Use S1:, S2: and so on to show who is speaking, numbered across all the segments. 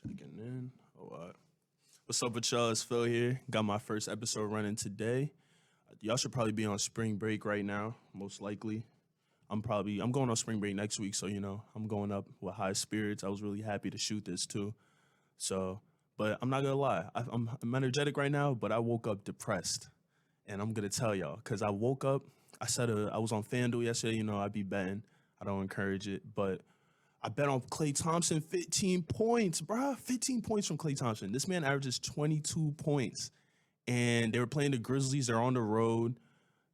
S1: Checking in. What's up with y'all? It's Phil here. Got my first episode running today. Y'all should probably be on spring break right now, most likely. I'm going on spring break next week, so I'm going up with high spirits. I was really happy to shoot this too. So, but I'm not gonna lie, I'm energetic right now, but I woke up depressed, and I'm gonna tell y'all because I woke up. I was on FanDuel yesterday. I be betting. I don't encourage it, but I bet on Klay Thompson 15 points, bruh. 15 points from Klay Thompson. This man averages 22 points. And they were playing the Grizzlies. They're on the road.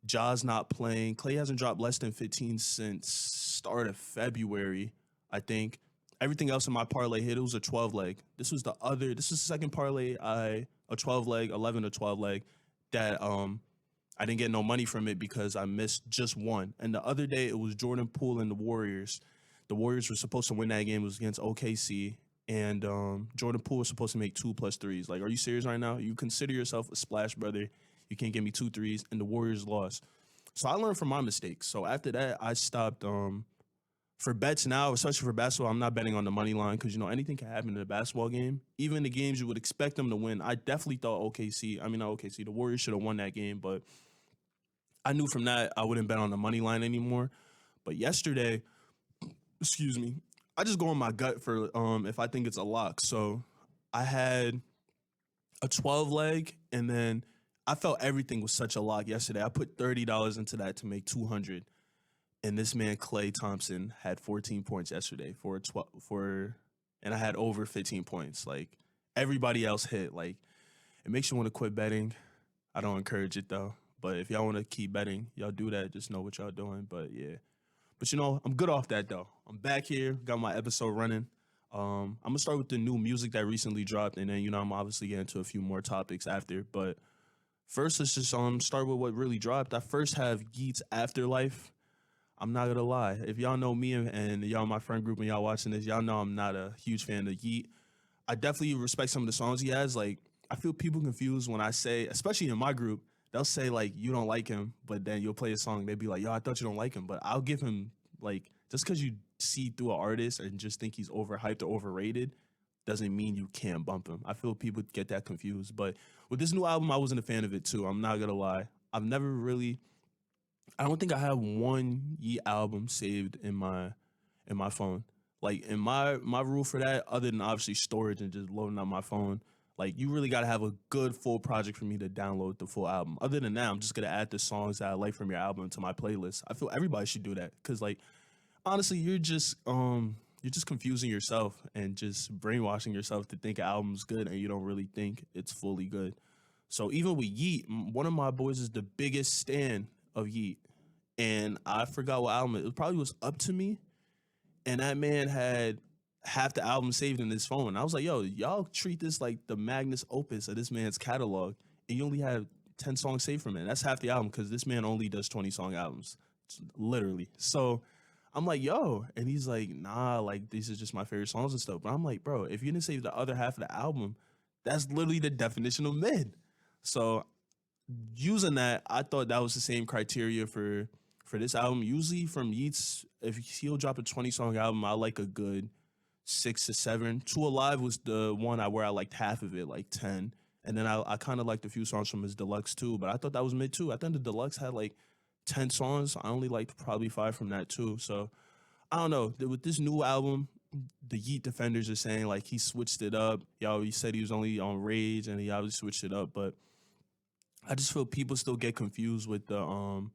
S1: Ja's not playing. Klay hasn't dropped less than 15 since start of February, I think. Everything else in my parlay hit. It was a 12 leg. This was the second parlay, a 12 leg, 11 or 12 leg that I didn't get no money from it because I missed just one. And the other day it was Jordan Poole and the Warriors. The Warriors were supposed to win that game. It was against OKC. And Jordan Poole was supposed to make 2+3s. Like, are you serious right now? You consider yourself a splash brother. You can't give me 2 threes. And the Warriors lost. So I learned from my mistakes. So after that, I stopped for bets now, especially for basketball. I'm not betting on the money line because, anything can happen in a basketball game. Even the games you would expect them to win. I definitely thought the Warriors should have won that game. But I knew from that I wouldn't bet on the money line anymore. But yesterday, I just go on my gut for if I think it's a lock. So I had a 12 leg, and then I felt everything was such a lock yesterday. I put $30 into that to make 200, and this man Klay Thompson had 14 points yesterday and I had over 15 points. Like, everybody else hit. Like, it makes you want to quit betting. I don't encourage it though. But if y'all want to keep betting, y'all do that. Just know what y'all doing. But yeah. But I'm good off that though. I'm back here, got my episode running. I'm gonna start with the new music that recently dropped, and then I'm obviously getting to a few more topics after. But first, let's just start with what really dropped. I first have Yeat's Afterlife. I'm not gonna lie, if y'all know me and y'all my friend group and y'all watching this, y'all know I'm not a huge fan of Yeat. I definitely respect some of the songs he has. Like, I feel people confused when I say, especially in my group, they'll say, like, you don't like him, but then you'll play a song, they'll be like, yo, I thought you don't like him. But I'll give him, like, just because you see through an artist and just think he's overhyped or overrated doesn't mean you can't bump him. I feel people get that confused. But with this new album, I wasn't a fan of it too. I'm not going to lie. I don't think I have one Yeat album saved in my phone. Like, in my rule for that, other than obviously storage and just loading up my phone, like, you really got to have a good full project for me to download the full album. Other than that, I'm just going to add the songs that I like from your album to my playlist. I feel everybody should do that because, like, honestly, you're just confusing yourself and just brainwashing yourself to think an album's good and you don't really think it's fully good. So even with Yeat, one of my boys is the biggest stan of Yeat. And I forgot what album it probably was Up to Me. And that man had half the album saved in his phone. I was like, yo, y'all treat this like the magnus opus of this man's catalog, and you only have 10 songs saved from it. That's half the album because this man only does 20-song albums, literally. So I'm like, yo, and he's like, nah, like, these are just my favorite songs and stuff. But I'm like, bro, if you didn't save the other half of the album, that's literally the definition of mid. So using that, I thought that was the same criteria for this album. Usually from Yeats, if he'll drop a 20-song album, I like a good 6 to 7. Too Alive was the one where I liked half of it, like 10. And then I kind of liked a few songs from his deluxe too, but I thought that was mid too. I think the deluxe had like 10 songs. I only liked probably 5 from that too. So I don't know. With this new album, the Yeat defenders are saying like he switched it up. He said he was only on Rage and he obviously switched it up, but I just feel people still get confused with the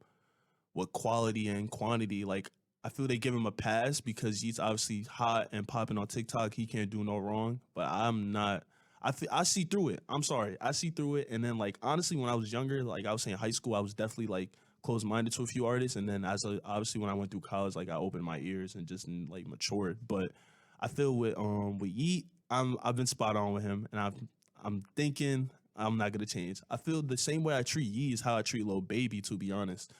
S1: what quality and quantity. Like, I feel they give him a pass because he's obviously hot and popping on TikTok. He can't do no wrong, but I'm not. I see through it. I'm sorry. I see through it. And then, like, honestly, when I was younger, like I was saying high school, I was definitely like closed-minded to a few artists. And then obviously when I went through college, like I opened my ears and just like matured. But I feel with Yeat, I've been spot on with him, and I'm thinking I'm not gonna change. I feel the same way I treat Yeat is how I treat Lil Baby, to be honest.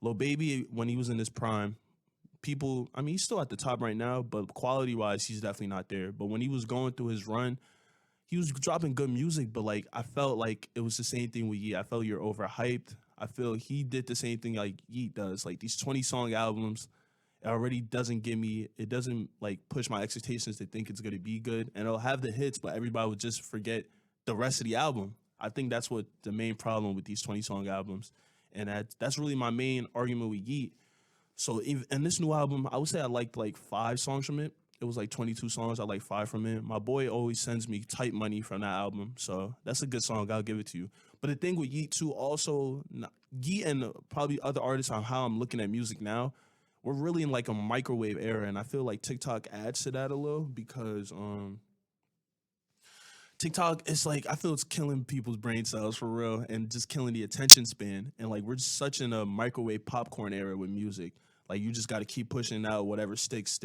S1: Lil Baby, when he was in his prime, he's still at the top right now, but quality-wise, he's definitely not there. But when he was going through his run, he was dropping good music, but like I felt like it was the same thing with Yeat. I felt you're overhyped. I feel he did the same thing like Yeat does, like these 20-song albums, it already doesn't give me, it doesn't like push my expectations to think it's gonna be good. And it'll have the hits, but everybody would just forget the rest of the album. I think that's what the main problem with these 20 song albums. And that's really my main argument with Yeet. So in this new album, I would say I liked like 5 songs from it. It was like 22 songs. I like 5 from it. My boy always sends me Type Money from that album. So that's a good song. I'll give it to you. But the thing with Yeet too, also, Yeet and probably other artists on how I'm looking at music now, we're really in like a microwave era. And I feel like TikTok adds to that a little because TikTok, it's like I feel it's killing people's brain cells for real and just killing the attention span. And like we're just such in a microwave popcorn era with music. Like you just got to keep pushing out whatever sticks.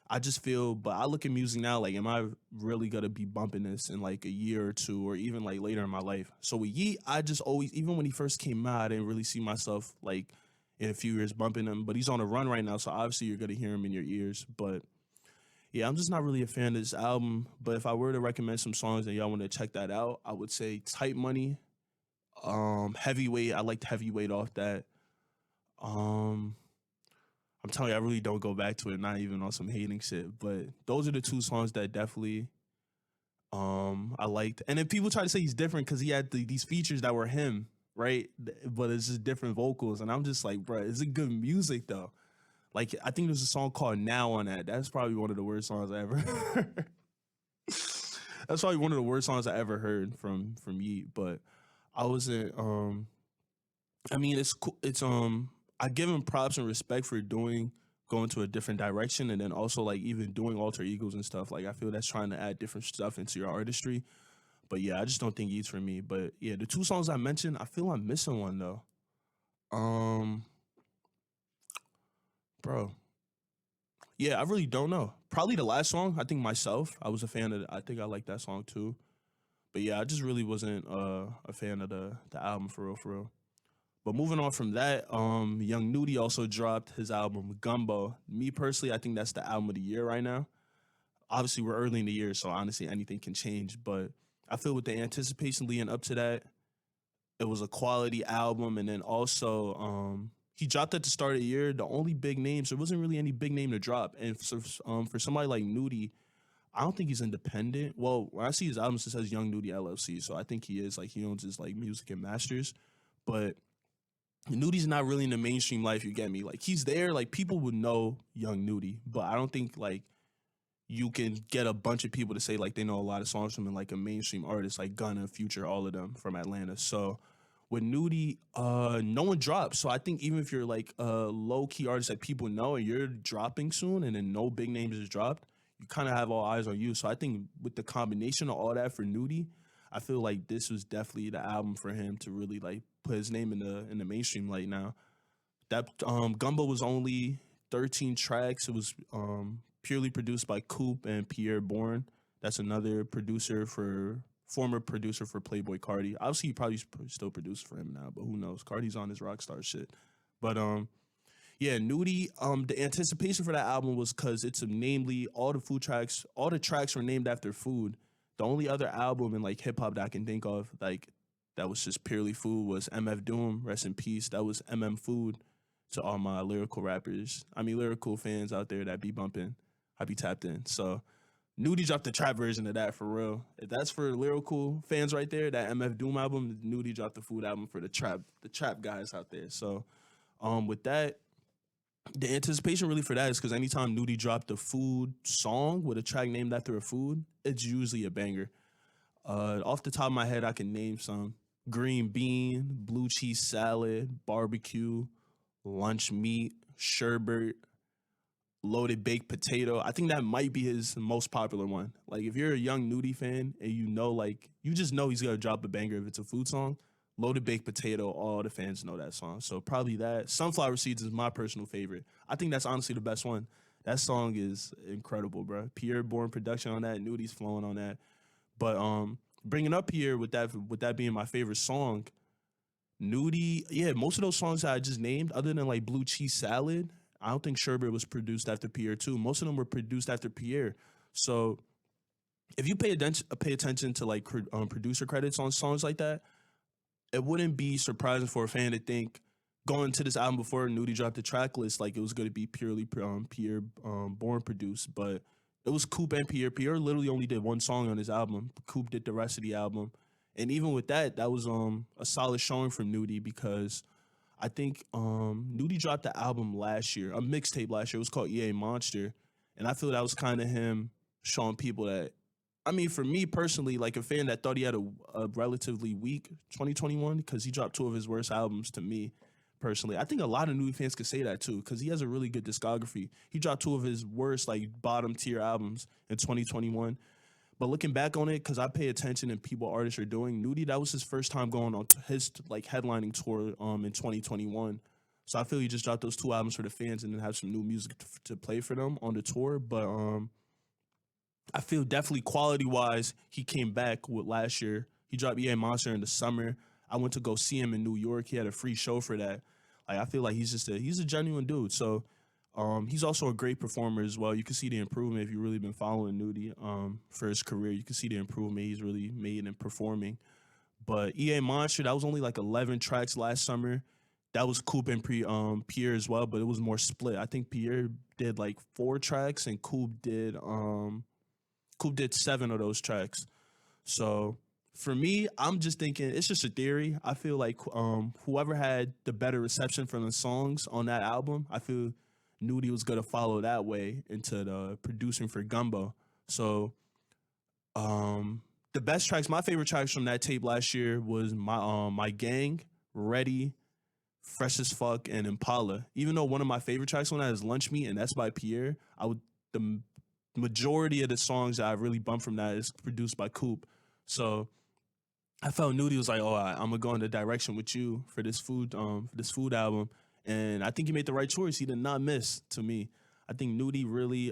S1: I just feel, but I look at music now, like, am I really gonna be bumping this in like a year or two, or even like later in my life? So with Yeet, I just always, even when he first came out, I didn't really see myself like in a few years bumping him. But he's on a run right now, so obviously you're gonna hear him in your ears. But yeah, I'm just not really a fan of this album. But if I were to recommend some songs and y'all want to check that out, I would say Type Money, Heavyweight. I liked Heavyweight off that. Um, I'm telling you, I really don't go back to it, not even on some hating shit. But those are the 2 songs that definitely I liked. And then people try to say he's different because he had these features that were him, right? But it's just different vocals. And I'm just like, bro, it's a good music though. Like I think there's a song called Now on that. That's probably one of the worst songs I ever heard. That's probably one of the worst songs I ever heard from Yeet. But I wasn't I mean, it's cool. It's I give him props and respect for going to a different direction, and then also like even doing alter egos and stuff. Like I feel that's trying to add different stuff into your artistry. But yeah, I just don't think Yeat's for me. But yeah, the 2 songs I mentioned, I feel I'm missing one though. Um, bro, yeah, I really don't know. Probably the last song. I think Myself. I was a fan of. I think I like that song too. But yeah, I just really wasn't a fan of the album for real, for real. But moving on from that, Young Nudie also dropped his album Gumbo. Me personally, I think that's the album of the year right now. Obviously, we're early in the year, so honestly, anything can change. But I feel with the anticipation leading up to that, it was a quality album. And then also, he dropped at the start of the year. The only big names, there wasn't really any big name to drop. And for somebody like Nudie, I don't think he's independent. Well, when I see his albums, it says Young Nudie LLC, so I think he is like he owns his like music and masters. But Nudie's not really in the mainstream life, you get me? Like he's there, like people would know Young Nudie, but I don't think like you can get a bunch of people to say like they know a lot of songs from him, like a mainstream artist like Gunna, Future, all of them from Atlanta. So with Nudie, no one drops. So I think even if you're like a low key artist that people know and you're dropping soon and then no big names is dropped, you kind of have all eyes on you. So I think with the combination of all that for Nudie, I feel like this was definitely the album for him to really like put his name in the mainstream light now. That Gumbo was only 13 tracks. It was purely produced by Coop and Pierre Bourne. That's another former producer for Playboy Cardi. Obviously, he probably still produces for him now, but who knows? Cardi's on his rock star shit. But yeah, Nudie. The anticipation for that album was because it's namely all the tracks were named after food. The only other album in like hip hop that I can think of, like that was just purely food, was MF Doom. Rest in peace. That was MM Food. To all my lyrical rappers, I mean lyrical fans out there that be bumping, I be tapped in. So Nudie dropped the trap version of that for real. If that's for lyrical fans right there, that MF Doom album, Nudie dropped the food album for the trap guys out there. So with that, the anticipation really for that is because anytime Nudie dropped a food song with a track named after a food, it's usually a banger. Off the top of my head, I can name some: green bean, blue cheese salad, barbecue, lunch meat, sherbet, loaded baked potato. I think that might be his most popular one. Like if you're a Young Nudie fan and you know, like you just know he's gonna drop a banger if it's a food song. Loaded baked potato, all the fans know that song. So probably that. Sunflower Seeds is my personal favorite. I think that's honestly the best one. That song is incredible, bro. Pierre Bourne production on that, Nudie's flowing on that. But bringing up here with that being my favorite song, Nudie, yeah, most of those songs that I just named, other than like Blue Cheese Salad, I don't think Sherbet was produced after Pierre too. Most of them were produced after Pierre. So if you pay attention to like producer credits on songs like that, it wouldn't be surprising for a fan to think going to this album before Nudie dropped the track list, like it was going to be purely Pierre Bourne produced, but it was Coop and Pierre. Pierre literally only did one song on his album. Coop did the rest of the album, and even with that, that was a solid showing from Nudie because I think Nudie dropped the album last year, a mixtape last year. It was called EA Monster, and I feel that was kind of him showing people that. I mean, for me personally, like a fan that thought he had a relatively weak 2021 because he dropped two of his worst albums to me personally. I think a lot of Nudie fans could say that too because he has a really good discography. He dropped two of his worst, like bottom tier albums in 2021. But looking back on it, because I pay attention and people artists are doing, Nudie, that was his first time going on his like headlining tour in 2021. So I feel he just dropped those two albums for the fans and then have some new music to play for them on the tour. But I feel definitely quality wise, he came back with last year. He dropped EA Monster in the summer. I went to go see him in New York. He had a free show for that. Like I feel like he's a genuine dude. So he's also a great performer as well. You can see the improvement if you've really been following Nudie for his career. You can see the improvement he's really made in performing. But EA Monster, that was only like 11 tracks last summer. That was Coop and Pierre as well, but it was more split. I think Pierre did like 4 tracks and Coop did 7 of those tracks. So for me, I'm just thinking it's just a theory. I feel like whoever had the better reception from the songs on that album, I feel Nudie was gonna follow that way into the producing for Gumbo. So the best tracks, my favorite tracks from that tape last year was my gang, Ready, Fresh as Fuck, and Impala. Even though one of my favorite tracks on that is Lunch Meat, and that's by Pierre, the majority of the songs that I really bump from that is produced by Coop. So I felt Nudie was like, "Oh, I'm gonna go in the direction with you for this food album," and I think he made the right choice. He did not miss to me. I think Nudie really,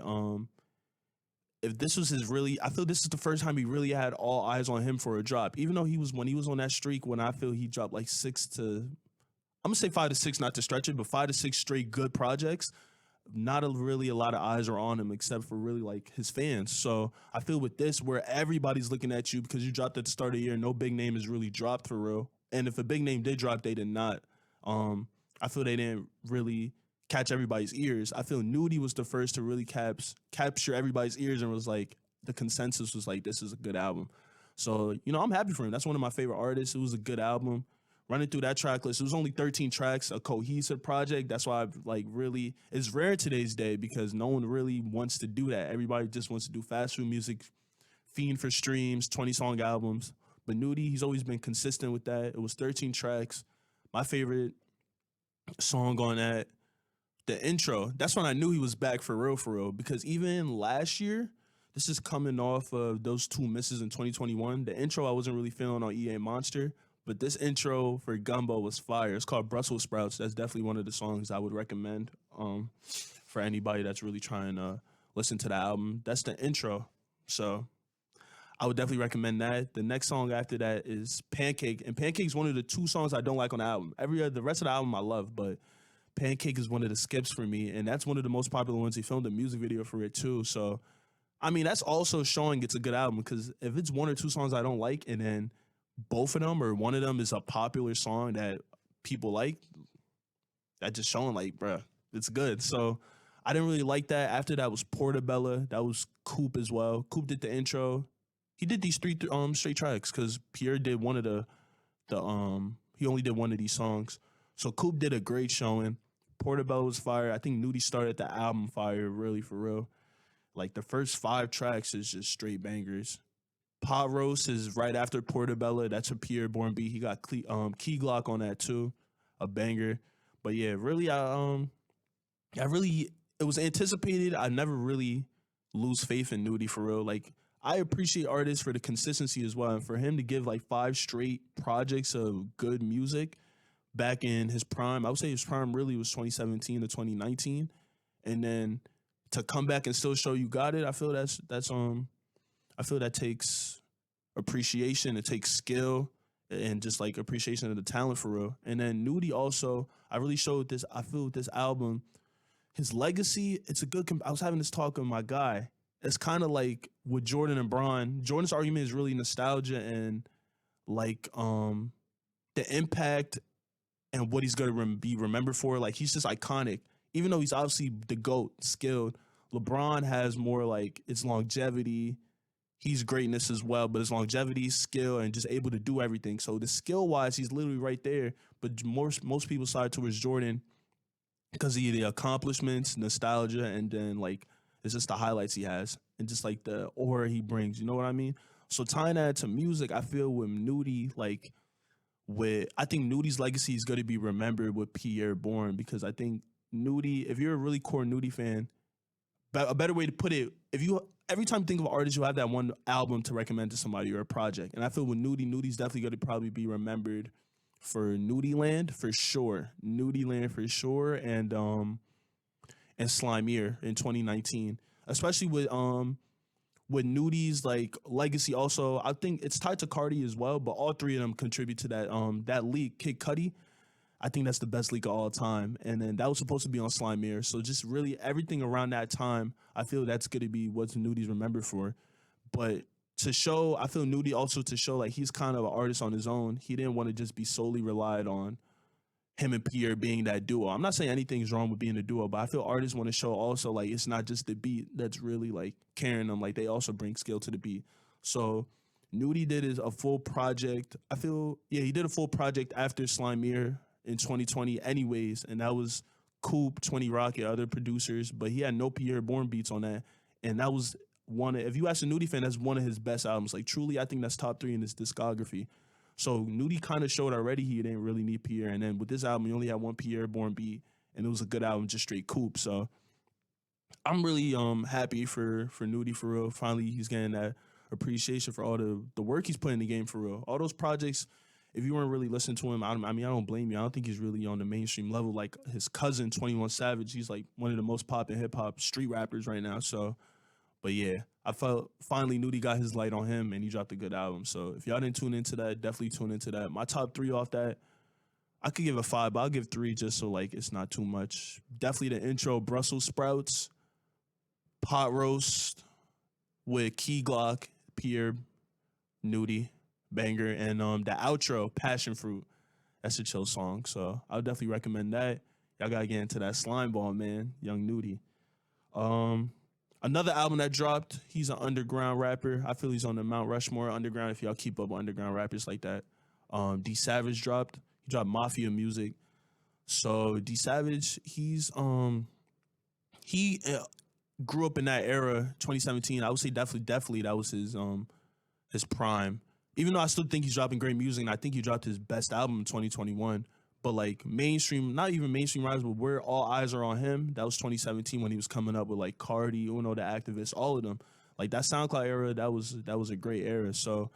S1: if this was his really, I feel this is the first time he really had all eyes on him for a drop. Even though when he was on that streak when I feel he dropped like 6 to, I'm gonna say 5 to 6, not to stretch it, but 5 to 6 straight good projects. Not really a lot of eyes are on him except for really like his fans. So I feel with this, where everybody's looking at you because you dropped at the start of the year, no big name has really dropped for real. And if a big name did drop, they did not. I feel they didn't really catch everybody's ears. I feel Nudie was the first to really capture everybody's ears and was like, the consensus was like, this is a good album. So, I'm happy for him. That's one of my favorite artists. It was a good album. Running through that track list, it was only 13 tracks, a cohesive project. That's why I've like really, it's rare today's day because no one really wants to do that. Everybody just wants to do fast food music, fiend for streams, 20-song albums. But Nudie, he's always been consistent with that. It was 13 tracks. My favorite song on that, the intro. That's when I knew he was back for real, because even last year, this is coming off of those 2 misses in 2021. The intro I wasn't really feeling on EA Monster. But this intro for Gumbo was fire. It's called Brussels Sprouts. That's definitely one of the songs I would recommend for anybody that's really trying to listen to the album. That's the intro. So I would definitely recommend that. The next song after that is Pancake. And Pancake is one of the 2 songs I don't like on the album. The rest of the album I love, but Pancake is one of the skips for me. And that's one of the most popular ones. He filmed a music video for it too. So, I mean, that's also showing it's a good album because if it's 1 or 2 songs I don't like and then both of them or one of them is a popular song that people like, that just showing like, bruh, it's good. So I didn't really like that. After that was Portobello. That was Coop as well. Coop did the intro. He did these 3 straight tracks because Pierre did one of he only did one of these songs. So Coop did a great showing. Portobello was fire. I think Nudie started the album fire, really, for real. Like the first 5 tracks is just straight bangers. Pot Roast is right after Portobello. That's a Pierre Bourne beat. He got Key Glock on that too, a banger. But yeah, really, it was anticipated. I never really lose faith in Nudie for real. Like I appreciate artists for the consistency as well, and for him to give like 5 straight projects of good music back in his prime. I would say his prime really was 2017 to 2019, and then to come back and still show you got it. I feel I feel that takes appreciation, it takes skill, and just like appreciation of the talent for real. And then Nudie also, I really showed this, I feel with this album, his legacy, it's a good, I was having this talk with my guy. It's kind of like with Jordan and Bron. Jordan's argument is really nostalgia and like the impact and what he's gonna be remembered for. Like he's just iconic. Even though he's obviously the GOAT, skilled, LeBron has more like its longevity. He's greatness as well, but his longevity, skill, and just able to do everything. So the skill wise, he's literally right there. But most people side towards Jordan because of the accomplishments, nostalgia, and then like it's just the highlights he has and just like the aura he brings. You know what I mean? So tying that to music, I feel with Nudie, like with I think Nudie's legacy is going to be remembered with Pierre Bourne because I think Nudie, if you're a really core Nudie fan, a better way to put it, if you every time you think of an artist, you have that one album to recommend to somebody or a project. And I feel with Nudie's definitely going to probably be remembered for Nudie Land for sure, Nudie Land for sure, and Slimier in 2019, especially with Nudie's like legacy. Also, I think it's tied to Cardi as well, but all three of them contribute to that leak. Kid Cudi, I think that's the best leak of all time. And then that was supposed to be on Slimier. So just really everything around that time, I feel that's going to be what's Nudie's remembered for. But to show, I feel Nudie also to show like he's kind of an artist on his own. He didn't want to just be solely relied on him and Pierre being that duo. I'm not saying anything's wrong with being a duo, but I feel artists want to show also like it's not just the beat that's really like carrying them. Like they also bring skill to the beat. So Nudie did a full project. I feel, yeah, he did a full project after Slimier in 2020 anyways, and that was Coop, 20 Rocket, other producers, but he had no Pierre Bourne beats on that. And that was if you ask a Nudie fan, that's one of his best albums. Like truly, I think that's top 3 in his discography. So Nudie kind of showed already he didn't really need Pierre. And then with this album, he only had one Pierre Bourne beat, and it was a good album, just straight Coop. So I'm really happy for Nudie for real. Finally, he's getting that appreciation for all the work he's put in the game for real. All those projects, if you weren't really listening to him, I mean, I don't blame you. I don't think he's really on the mainstream level. Like his cousin, 21 Savage, he's like one of the most popping hip hop street rappers right now. So, but yeah, I felt finally Nudie got his light on him and he dropped a good album. So if y'all didn't tune into that, definitely tune into that. My top 3 off that, I could give a 5, but I'll give 3 just so like it's not too much. Definitely the intro, Brussels Sprouts, Pot Roast with Key Glock, Pierre, Nudie, banger, and the outro, Passion Fruit. That's a chill song, so I would definitely recommend that. Y'all gotta get into that slime ball, man. Young Nudie. Another album that dropped, he's an underground rapper. I feel he's on the Mount Rushmore underground if y'all keep up with underground rappers like that. D Savage dropped. He dropped Mafia Music. So D Savage, he grew up in that era, 2017. I would say definitely that was his prime. Even though I still think he's dropping great music, and I think he dropped his best album in 2021. But like mainstream, not even mainstream rappers, but where all eyes are on him, that was 2017 when he was coming up with like Cardi, Uno, the Activist, all of them. Like that SoundCloud era, that was a great era. So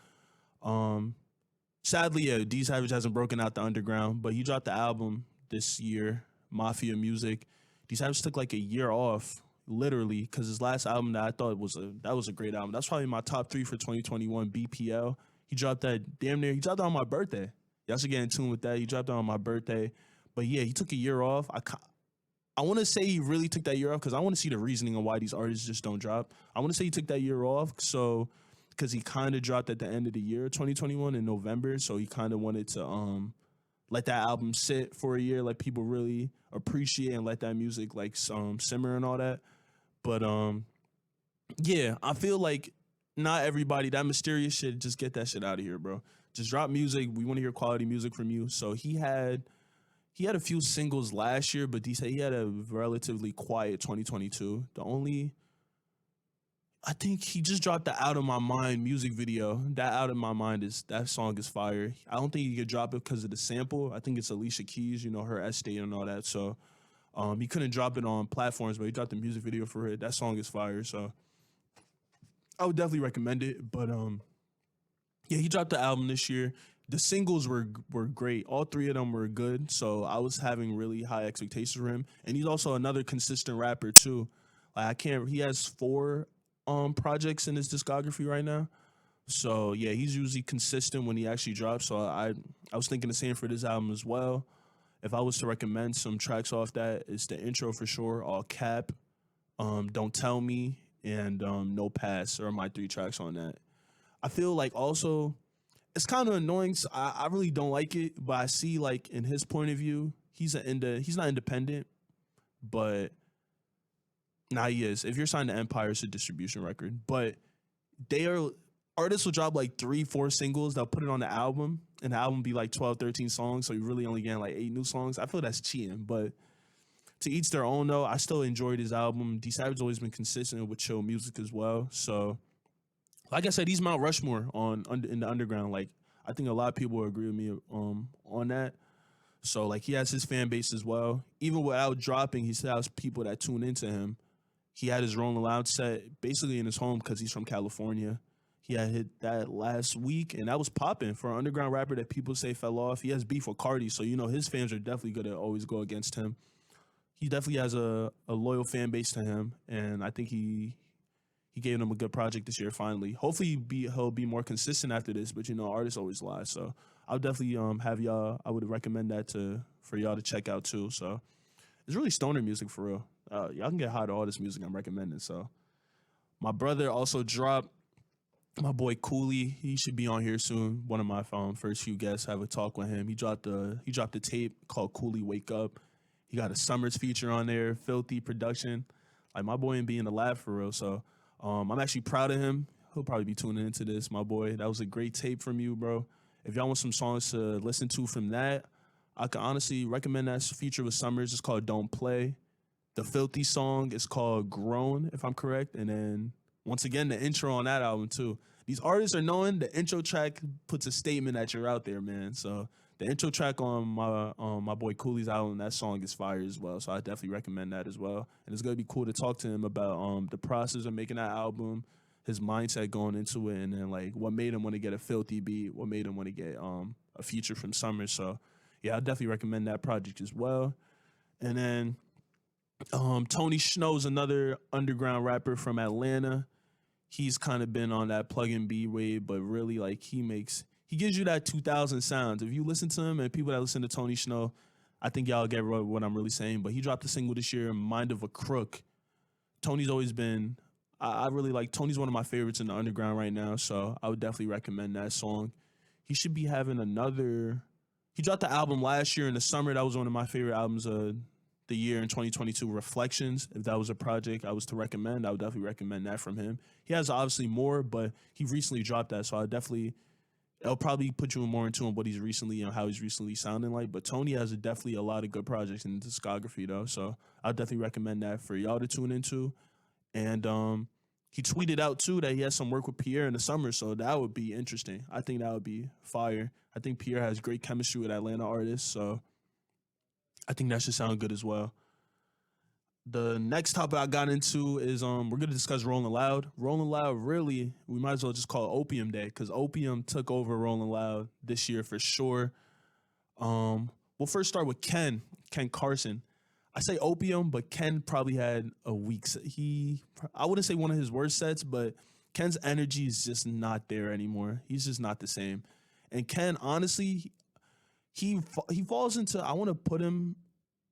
S1: sadly, yeah, D Savage hasn't broken out the underground, but he dropped the album this year, Mafia Music. D Savage took like a year off, literally, because his last album that I thought was a great album. That's probably my top 3 for 2021, BPL. He dropped that damn near. He dropped that on my birthday. Y'all should get in tune with that. He dropped that on my birthday. But yeah, he took a year off. I want to say he really took that year off because I want to see the reasoning on why these artists just don't drop. I want to say he took that year off because he kind of dropped at the end of the year, 2021 in November. So he kind of wanted to let that album sit for a year, let people really appreciate and let that music like simmer and all that. But yeah, I feel like not everybody, that mysterious shit, just get that shit out of here, bro. Just drop music. We want to hear quality music from you. So he had a few singles last year, but he had a relatively quiet 2022. I think he just dropped the Out of My Mind music video. That Out of My Mind that song is fire. I don't think he could drop it because of the sample. I think it's Alicia Keys, her estate and all that. So he couldn't drop it on platforms, but he dropped the music video for it. That song is fire. So I would definitely recommend it. But yeah, he dropped the album this year. The singles were great. All 3 of them were good. So I was having really high expectations for him. And he's also another consistent rapper too. Like he has 4 projects in his discography right now. So yeah, he's usually consistent when he actually drops. So I was thinking the same for this album as well. If I was to recommend some tracks off that, it's the intro for sure, All Cap, Don't Tell Me, and No Pass are my 3 tracks on that. I feel like also it's kind of annoying. So I really don't like it, but I see like in his point of view, he's not independent, but nah, he is. If you're signed to Empire, it's a distribution record. But they are artists will drop like 3, 4 singles. They'll put it on the album, and the album be like 12, 13 songs. So you really only getting like 8 new songs. I feel that's cheating, but to each their own though. I still enjoyed his album. D Savage always been consistent with chill music as well. So like I said, he's Mount Rushmore in the underground. Like I think a lot of people will agree with me on that. So like he has his fan base as well. Even without dropping, he still has people that tune into him. He had his Rolling Loud set basically in his home because he's from California. He had hit that last week, and that was popping for an underground rapper that people say fell off. He has beef with Cardi, so you know his fans are definitely going to always go against him. He definitely has a loyal fan base to him, and I think he gave them a good project this year. Finally, hopefully he'll be more consistent after this. But you know, artists always lie, so I'll definitely have y'all. I would recommend that for y'all to check out too. So it's really stoner music for real. Y'all can get high to all this music I'm recommending. So my brother also dropped. My boy Cooly, he should be on here soon. One of my first few guests, have a talk with him. He dropped a tape called Cooly Wake Up. He got a Summers feature on there, filthy production. Like my boy ain't be in the lab for real. So I'm actually proud of him. He'll probably be tuning into this, my boy. That was a great tape from you, bro. If y'all want some songs to listen to from that, I can honestly recommend that feature with Summers. It's called Don't Play. The filthy song is called Grown, if I'm correct. And then once again, the intro on that album too. These artists are knowing the intro track puts a statement that you're out there, man. So the intro track on my boy Cooly's album, that song is fire as well. So I definitely recommend that as well. And it's gonna be cool to talk to him about the process of making that album, his mindset going into it, and then like what made him want to get a filthy beat, what made him want to get a feature from Summer. So yeah, I definitely recommend that project as well. And then Tony Snow's another underground rapper from Atlanta. He's kind of been on that plug and be wave, but really like he gives you that 2000 sounds. If you listen to him and people that listen to Tony Snow, I think y'all get what I'm really saying. But he dropped a single this year, Mind of a Crook. Tony's always been, I really like, Tony's one of my favorites in the underground right now. So I would definitely recommend that song. He should be having he dropped the album last year in the summer. That was one of my favorite albums the year in 2022, Reflections. If that was a project I was to recommend, I would definitely recommend that from him. He has obviously more, but he recently dropped that, so it'll probably put you more into what he's recently and how he's recently sounding like. But Tony has definitely a lot of good projects in the discography though, so I'll definitely recommend that for y'all to tune into. And he tweeted out too that he has some work with Pierre in the summer, so that would be interesting. I think that would be fire. I think Pierre has great chemistry with Atlanta artists, so I think that should sound good as well. The next topic I got into is we're gonna discuss Rolling Loud. Rolling Loud, really, we might as well just call it Opium Day because Opium took over Rolling Loud this year for sure. We'll first start with Ken Carson. I say Opium, but Ken probably had a weak set. I wouldn't say one of his worst sets, but Ken's energy is just not there anymore. He's just not the same. And Ken, honestly, he falls into, I want to put him,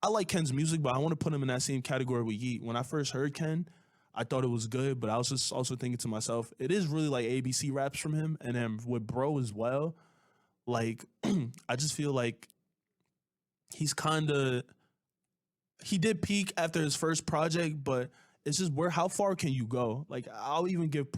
S1: I like Ken's music, but I want to put him in that same category with Yeet. When I first heard Ken, I thought it was good, but I was just also thinking to myself, it is really like ABC raps from him, and then with Bro as well. Like, I just feel like he did peak after his first project, but it's just how far can you go? Like, I'll even give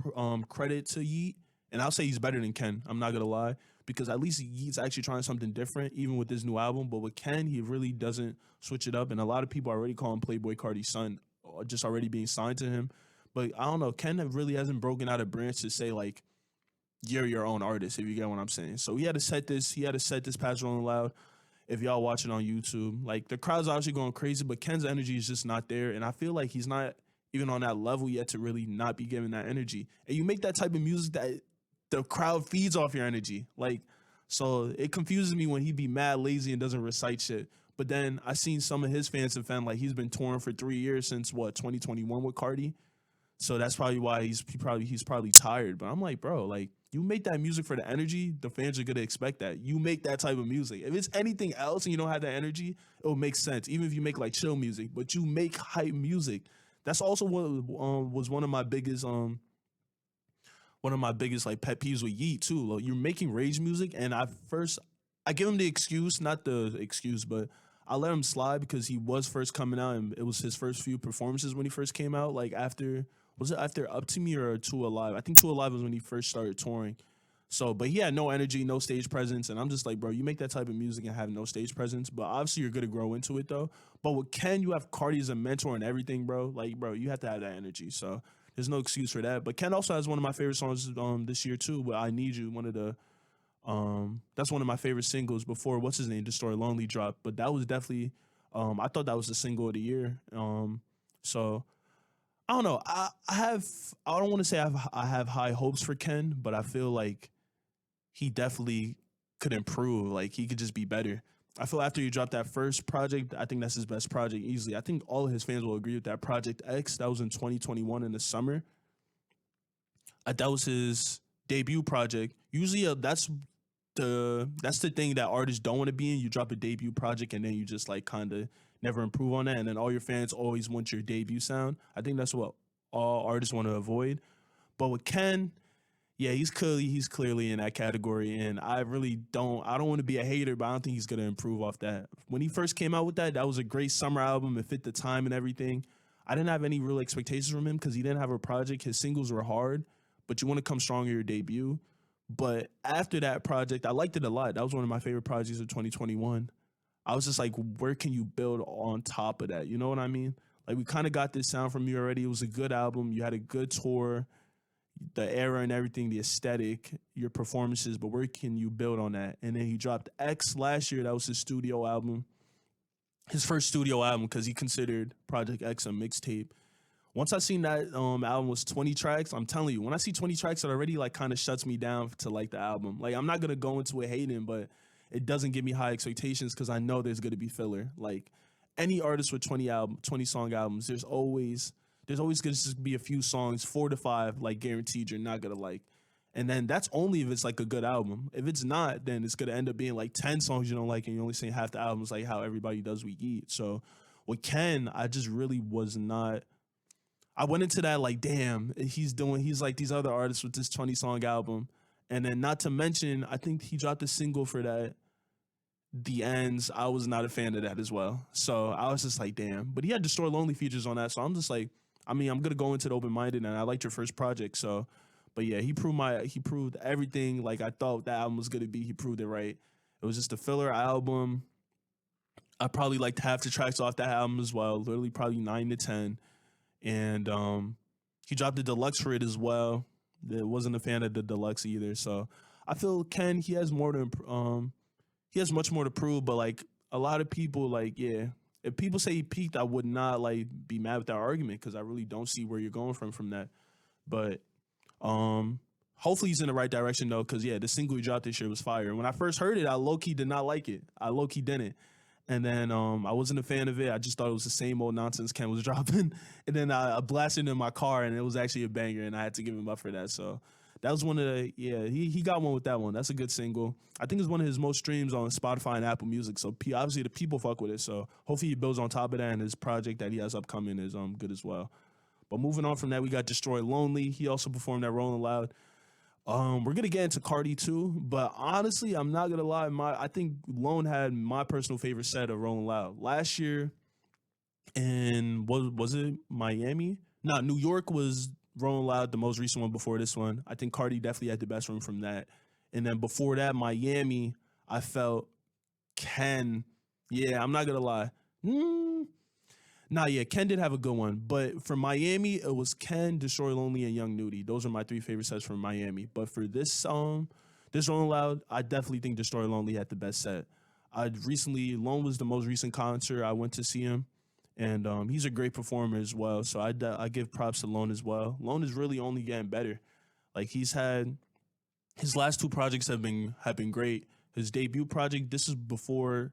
S1: credit to Yeet, and I'll say he's better than Ken. I'm not gonna lie, because at least Yeet's actually trying something different, even with this new album. But with Ken, he really doesn't switch it up, and a lot of people already call him Playboy Cardi's son, just already being signed to him. But I don't know, Ken really hasn't broken out a branch to say like you're your own artist, if you get what I'm saying. So he had to set this past Rolling Loud. If y'all watch it on YouTube, like the crowd's obviously going crazy, but Ken's energy is just not there, and I feel like he's not even on that level yet to really not be giving that energy. And you make that type of music that the crowd feeds off your energy. Like, so it confuses me when he be mad lazy and doesn't recite shit. But then I seen some of his fans defend like he's been touring for 3 years since 2021 with Cardi. So that's probably why he's probably tired. But I'm like, bro, like you make that music for the energy, the fans are gonna expect that. You make that type of music. If it's anything else and you don't have that energy, it'll make sense. Even if you make like chill music, but you make hype music. That's also what was one of my biggest one of my biggest like pet peeves with Yeet too. Like, you're making rage music, and I give him the excuse, not the excuse, but I let him slide because he was first coming out, and it was his first few performances when he first came out. Like after was it after Up to Me or Two Alive? I think Two Alive was when he first started touring. So, but he had no energy, no stage presence, and I'm just like, bro, you make that type of music and have no stage presence. But obviously, you're gonna grow into it though. But with Ken, you have Cardi as a mentor and everything, bro. Like, bro, you have to have that energy. So there's no excuse for that. But Ken also has one of my favorite songs this year too. But I Need You, one of the that's one of my favorite singles before what's his name, Destroy Lonely dropped. But that was definitely I thought that was the single of the year. So I don't know. I don't want to say I have high hopes for Ken, but I feel like he definitely could improve. Like he could just be better. I feel after he dropped that first project, I think that's his best project easily. I think all of his fans will agree with that. Project X, that was in 2021 in the summer. That was his debut project. Usually, that's the thing that artists don't want to be in. You drop a debut project and then you just like kind of never improve on that, and then all your fans always want your debut sound. I think that's what all artists want to avoid. But with Ken, yeah, he's clearly in that category, and I don't want to be a hater, but I don't think he's gonna improve off that. When he first came out with that was a great summer album. It fit the time and everything. I didn't have any real expectations from him because he didn't have a project. His singles were hard, but you want to come strong in your debut. But after that project, I liked it a lot. That was one of my favorite projects of 2021. I was just like, where can you build on top of that? You know what I mean? Like we kind of got this sound from you already. It was a good album. You had a good tour, the era and everything, the aesthetic, your performances, but where can you build on that? And then he dropped X last year. That was his studio album, his first studio album, because he considered Project X a mixtape. Once I seen that album was 20 tracks, I'm telling you, when I see 20 tracks, it already like kind of shuts me down to like the album. Like I'm not gonna go into it hating, but it doesn't give me high expectations because I know there's gonna be filler. Like any artist with 20 song albums, there's always gonna just be a few songs, 4 to 5, like guaranteed you're not gonna like. And then that's only if it's like a good album. If it's not, then it's gonna end up being like 10 songs you don't like and you're only saying half the albums, like how everybody does We Eat. So with Ken, I just really was not. I went into that like, damn, he's like these other artists with this 20 song album. And then not to mention, I think he dropped a single for that, The Ends. I was not a fan of that as well. So I was just like, damn. But he had Destroy Lonely features on that. So I'm just like, I mean, I'm gonna go into it open minded, and I liked your first project. So, but yeah, he proved everything like I thought that album was gonna be. He proved it right. It was just a filler album. I probably liked half the tracks off that album as well. Literally, probably 9 to 10. And he dropped the deluxe for it as well. I wasn't a fan of the deluxe either. So I feel Ken, he has much more to prove. But like a lot of people, like yeah, if people say he peaked, I would not like be mad with that argument because I really don't see where you're going from that. But hopefully he's in the right direction though, because yeah, the single he dropped this year was fire. And when I first heard it, I low key did not like it. I low key didn't. And then I wasn't a fan of it. I just thought it was the same old nonsense Ken was dropping. And then I blasted it in my car, and it was actually a banger, and I had to give him up for that. So that was one of the, yeah, he got one with that one. That's a good single. I think it's one of his most streams on Spotify and Apple Music. So obviously the people fuck with it. So hopefully he builds on top of that, and his project that he has upcoming is good as well. But moving on from that, we got Destroy Lonely. He also performed at Rolling Loud. We're gonna get into Cardi too, but honestly, I'm not gonna lie. I think Lone had my personal favorite set of Rolling Loud last year. And was it Miami? No, New York was Rolling Loud, the most recent one before this one. I think Cardi definitely had the best one from that. And then before that, Miami, I felt Ken. Yeah, I'm not gonna lie. Nah, yeah, Ken did have a good one. But for Miami, it was Ken, Destroy Lonely, and Young Nudie. Those are my 3 favorite sets from Miami. But for this this Rolling Loud, I definitely think Destroy Lonely had the best set. Lone was the most recent concert I went to see him. And he's a great performer as well. So I give props to Lone as well. Lone is really only getting better. Like he's had his last 2 projects have been great. His debut project, this is before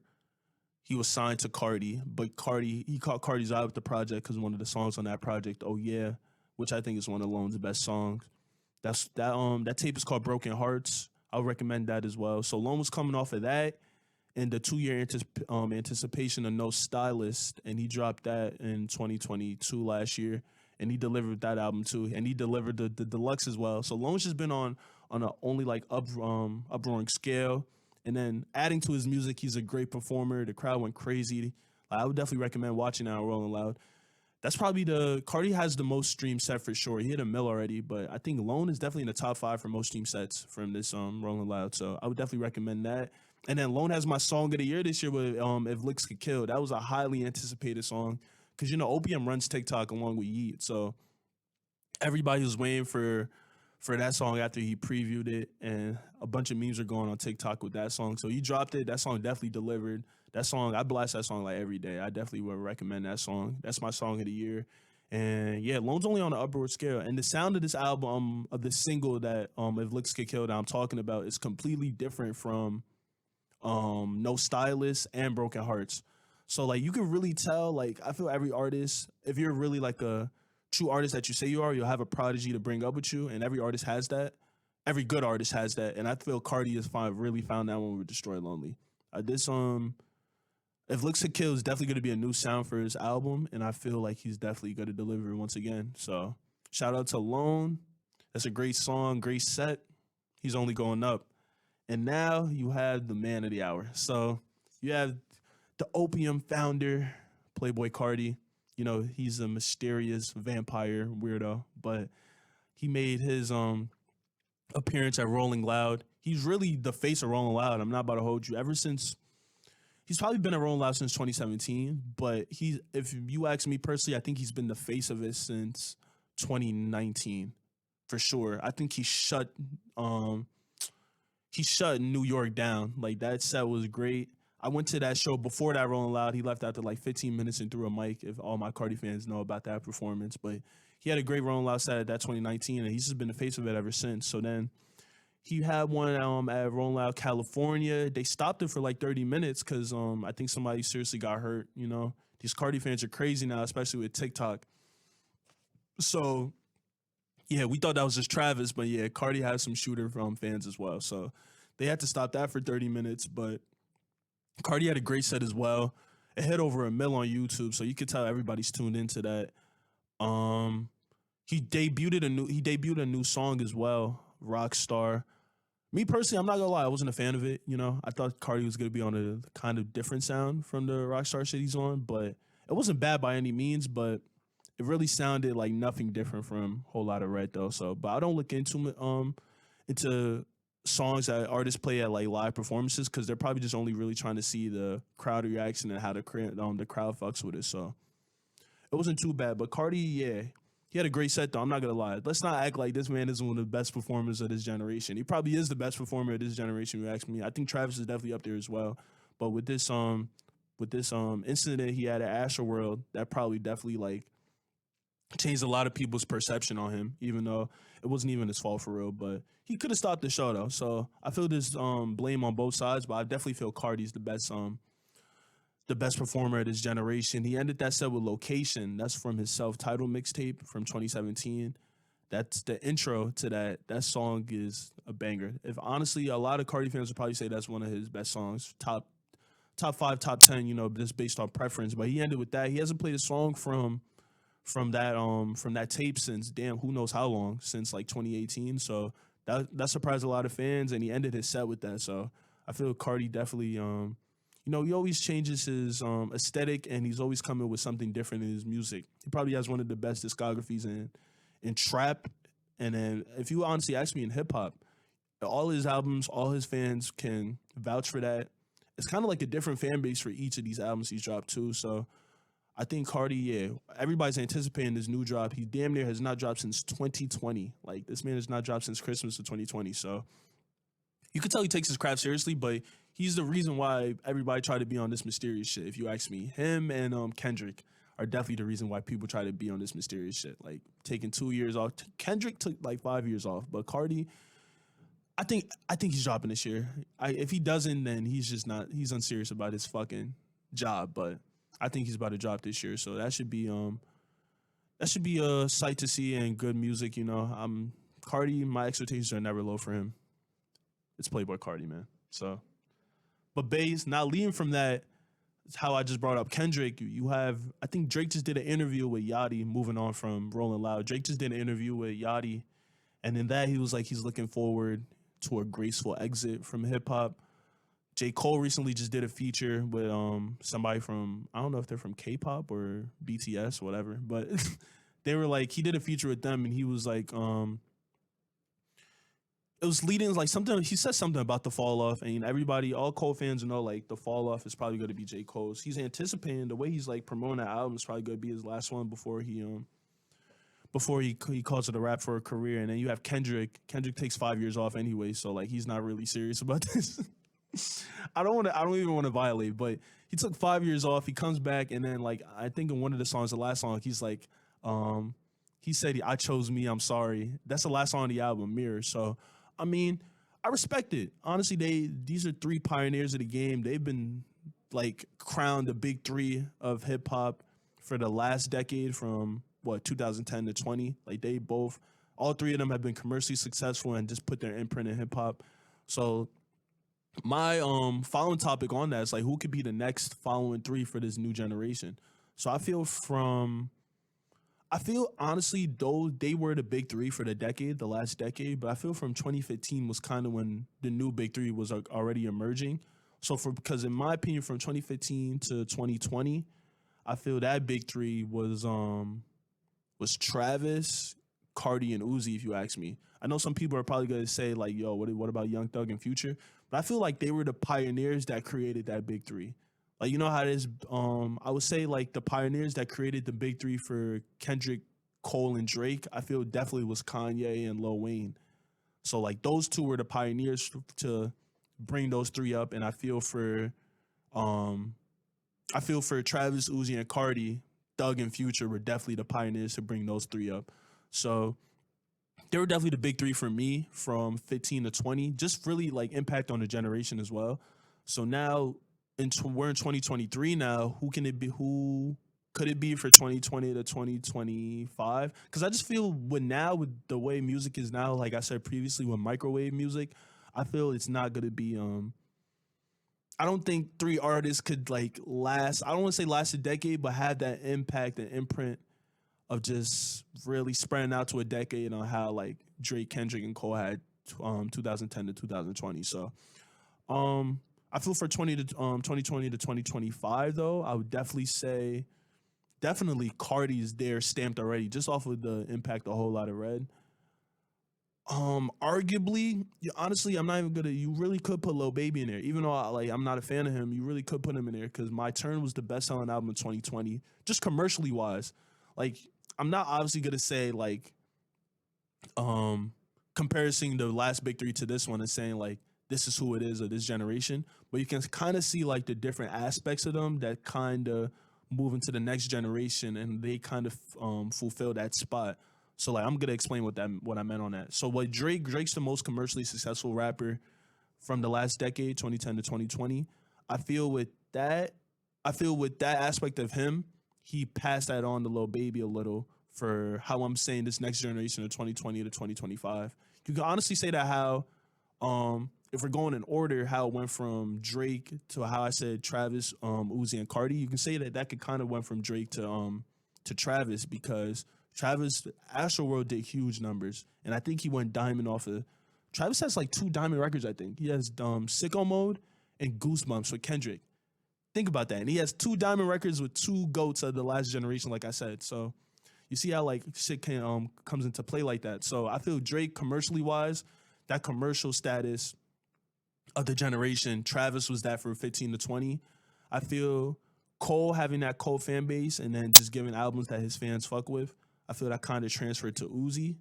S1: he was signed to Cardi, but he caught Cardi's eye with the project because one of the songs on that project, Oh Yeah, which I think is one of Lone's best songs. That tape is called Broken Hearts. I'll recommend that as well. So Lone was coming off of that and the 2-year anticipation of No Stylist, and he dropped that in 2022 last year. and he delivered that album too, and he delivered the deluxe as well. So Lone's just been on a only like uproaring scale, and then adding to his music, he's a great performer. The crowd went crazy. Like, I would definitely recommend watching that on Rolling Loud. That's probably Cardi has the most stream set for sure. He hit a mill already, but I think Lone is definitely in the top 5 for most stream sets from this Rolling Loud. So I would definitely recommend that. And then Lone has my song of the year this year with If Licks Could Kill. That was a highly anticipated song because Opium runs TikTok along with Yeet, so everybody was waiting for that song after he previewed it, and a bunch of memes are going on TikTok with that song. So he dropped it. That song definitely delivered. That song, I blast that song like every day. I definitely would recommend that song. That's my song of the year. And yeah, Lone's only on the upward scale. And the sound of this album, of this single that If Looks Get Killed that I'm talking about, is completely different from No Stylist and Broken Hearts. So like you can really tell, like I feel every artist, if you're really like a true artist that you say you are, you'll have a prodigy to bring up with you, and every artist has that. Every good artist has that, and I feel Cardi has really found that one with Destroy Lonely. This If Looks to Kill is definitely going to be a new sound for his album, and I feel like he's definitely going to deliver once again. So shout out to Lone. That's a great song, great set. He's only going up. And now you have the man of the hour. So you have the Opium founder, Playboy Cardi. He's a mysterious vampire weirdo, but he made his appearance at Rolling Loud. He's really the face of Rolling Loud. I'm not about to hold you. He's probably been at Rolling Loud since 2017, but if you ask me personally, I think he's been the face of it since 2019, for sure. I think he shut New York down. Like that set was great. I went to that show before that Rolling Loud. He left after like 15 minutes and threw a mic, if all my Cardi fans know about that performance. But he had a great Rolling Loud set at that 2019, and he's just been the face of it ever since. So then he had one at Rolling Loud, California. They stopped it for like 30 minutes because I think somebody seriously got hurt. These Cardi fans are crazy now, especially with TikTok. So yeah, we thought that was just Travis, but yeah, Cardi has some shooter fans as well. So they had to stop that for 30 minutes, but Cardi had a great set as well. It hit over 1 mil on YouTube, so you could tell everybody's tuned into that. He debuted a new song as well, Rockstar. Me personally, I'm not gonna lie, I wasn't a fan of it. I thought Cardi was gonna be on a kind of different sound from the Rockstar shit he's on, but it wasn't bad by any means. But it really sounded like nothing different from Whole Lotta Red though. So, but I don't look into songs that artists play at like live performances because they're probably just only really trying to see the crowd reaction and how the crowd fucks with it. So it wasn't too bad. But Cardi, yeah, he had a great set though. I'm not gonna lie. Let's not act like this man is one of the best performers of this generation. He probably is the best performer of this generation. If you ask me, I think Travis is definitely up there as well. But with this incident he had at Astroworld, that probably definitely like changed a lot of people's perception on him, even though it wasn't even his fault for real. But he could have stopped the show though. So I feel this blame on both sides, but I definitely feel Cardi's the best performer of this generation. He ended that set with Location. That's from his self-titled mixtape from 2017. That's the intro to that. That song is a banger. If honestly, a lot of Cardi fans would probably say that's one of his best songs. Top 5, top 10, just based on preference. But he ended with that. He hasn't played a song from that tape since who knows how long, since like 2018. So that surprised a lot of fans, and he ended his set with that. So I feel Cardi definitely he always changes his aesthetic, and he's always coming with something different in his music. He probably has one of the best discographies in trap, and then if you honestly ask me, in hip hop, all his albums, all his fans can vouch for that. It's kind of like a different fan base for each of these albums he's dropped too. So I think Cardi, yeah, everybody's anticipating this new drop. He damn near has not dropped since 2020. Like, this man has not dropped since Christmas of 2020. So you can tell he takes his craft seriously, but he's the reason why everybody tried to be on this mysterious shit, if you ask me. Him and Kendrick are definitely the reason why people try to be on this mysterious shit. Like, taking 2 years off. Kendrick took like 5 years off, but Cardi, I think he's dropping this year. If he doesn't, then he's unserious about his fucking job, but I think he's about to drop this year, so that should be a sight to see and good music. Cardi, my expectations are never low for him. It's Playboy Cardi, man. So, but Baze, not leading from that, how I just brought up Kendrick. You have, I think Drake just did an interview with Yachty. Moving on from Rolling Loud, Drake just did an interview with Yachty, and in that he was like he's looking forward to a graceful exit from hip hop. J.Cole recently just did a feature with somebody from, I don't know if they're from K-pop or BTS, whatever, but they were like, he did a feature with them and he was like it was leading like something, he said something about the fall off, and everybody, all Cole fans know like the fall off is probably going to be J. Cole's. He's anticipating the way he's like promoting that album is probably going to be his last one before he calls it a wrap for a career. And then you have Kendrick. Kendrick takes 5 years off anyway, so like he's not really serious about this. I don't even want to violate, but he took 5 years off. He comes back, and then like I think in one of the songs, the last song, he's like, he said, "I chose me. I'm sorry." That's the last song on the album, Mirror. So, I mean, I respect it. Honestly, these are three pioneers of the game. They've been like crowned the big three of hip hop for the last decade, from what 2010 to 20. Like they both, all three of them have been commercially successful and just put their imprint in hip hop. So my following topic on that is like who could be the next following three for this new generation. So I feel honestly though they were the big three for the last decade, but I feel from 2015 was kind of when the new big three was already emerging. So because in my opinion from 2015 to 2020, I feel that big three was Travis, Cardi, and Uzi, if you ask me. I know some people are probably going to say like, yo, what about Young Thug and Future? But I feel like they were the pioneers that created that big three. Like, you know how it is, I would say like the pioneers that created the big three for Kendrick, Cole, and Drake, I feel definitely was Kanye and Lil Wayne. So like those two were the pioneers to bring those three up. And I feel for Travis, Uzi, and Cardi, Thug and Future were definitely the pioneers to bring those three up. So they were definitely the big three for me from 15 to 20, just really like impact on the generation as well. So now we're in 2023 now. Who could it be for 2020 to 2025? Because I just feel with the way music is now, like I said previously with microwave music, I feel it's not going to be, I don't think three artists could like last, I don't want to say last a decade, but have that impact and imprint of just really spreading out to a decade on how like Drake, Kendrick, and Cole had 2010 to 2020. So I feel for 2020 to 2025 though, I would definitely say Cardi is there stamped already just off of the impact a whole lot of red. Arguably, honestly, I'm not even gonna. You really could put Lil Baby in there, even though I'm not a fan of him. You really could put him in there because My Turn was the best selling album in 2020, just commercially wise. Like, I'm not obviously gonna say like, comparing the last big three to this one and saying like this is who it is of this generation, but you can kind of see like the different aspects of them that kind of move into the next generation and they kind of fulfill that spot. So like I'm gonna explain what I meant on that. So what Drake's the most commercially successful rapper from the last decade, 2010 to 2020. I feel with that aspect of him, he passed that on to Lil Baby a little for how I'm saying this next generation of 2020 to 2025. You can honestly say that how if we're going in order, how it went from Drake to how I said Travis, Uzi, and Cardi, you can say that could kind of went from Drake to Travis because Travis, SlayWorld did huge numbers, and I think he went diamond off of. Travis has like 2 diamond records, I think. He has Sicko Mode and Goosebumps with Kendrick. Think about that. And he has 2 diamond records with 2 GOATs of the last generation, like I said. So you see how like shit can comes into play like that. So I feel Drake commercially wise, that commercial status of the generation, Travis was that for 15 to 20. I feel Cole having that Cole fan base and then just giving albums that his fans fuck with. I feel that kind of transferred to Uzi.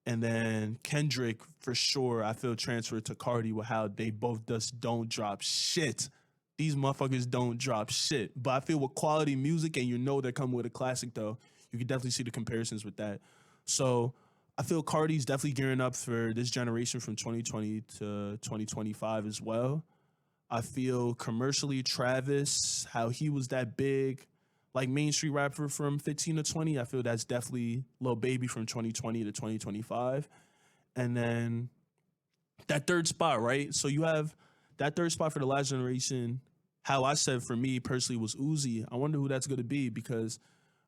S1: And then Kendrick, for sure, I feel transferred to Cardi with how they both just don't drop shit. These motherfuckers don't drop shit. But I feel with quality music, and you know they're coming with a classic, though, you can definitely see the comparisons with that. So I feel Cardi's definitely gearing up for this generation from 2020 to 2025 as well. I feel commercially, Travis, how he was that big, like mainstream rapper from 15 to 20. I feel that's definitely Lil Baby from 2020 to 2025. And then that third spot, right? So you have that third spot for the last generation how I said for me personally was Uzi. I wonder who that's gonna be because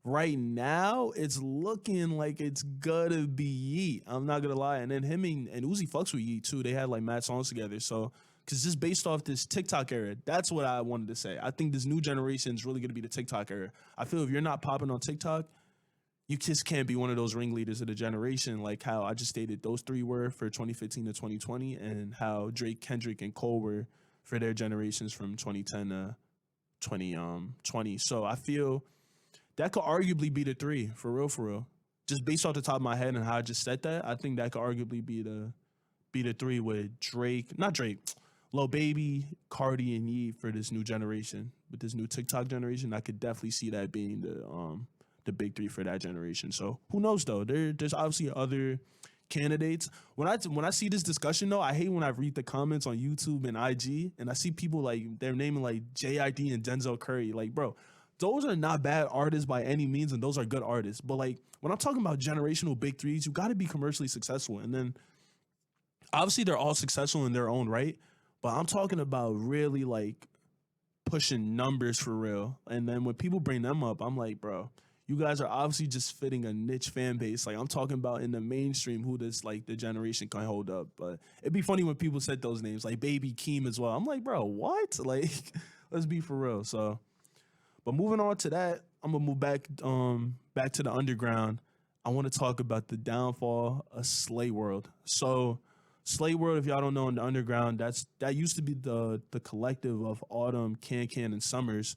S1: right now it's looking like it's gonna be Yeet. I'm not gonna lie. And then him and Uzi fucks with Yeet too. They had like mad songs together. So because just based off this TikTok era, that's what I wanted to say. I think this new generation is really gonna be the TikTok era. I feel if you're not popping on TikTok, you just can't be one of those ringleaders of the generation, like how I just stated those three were for 2015 to 2020, and how Drake, Kendrick, and Cole were for their generations from 2010 to 2020. So I feel that could arguably be the three for real, for real. Just based off the top of my head and how I just said that, I think that could arguably be the three with Drake, not Drake, Lil Baby, Cardi, and Ye for this new generation. With this new TikTok generation, I could definitely see that being the big three for that generation. So who knows though? There's obviously other candidates. When I see this discussion though, I hate when I read the comments on YouTube and IG and I see people like they're naming like JID and Denzel Curry. Like, bro, those are not bad artists by any means, and those are good artists. But like when I'm talking about generational big threes, you got to be commercially successful, and then obviously they're all successful in their own right. But I'm talking about really like pushing numbers for real. And then when people bring them up, I'm like, bro, you guys are obviously just fitting a niche fan base. Like I'm talking about in the mainstream who this like the generation can hold up. But it'd be funny when people said those names, like Baby Keem as well. I'm like, bro, what? Like, let's be for real. So, but moving on to that, I'm gonna move back to the underground. I want to talk about the downfall of SlayWorld. So SlayWorld, if y'all don't know, in the underground, that used to be the collective of Autumn, Can, and Summers.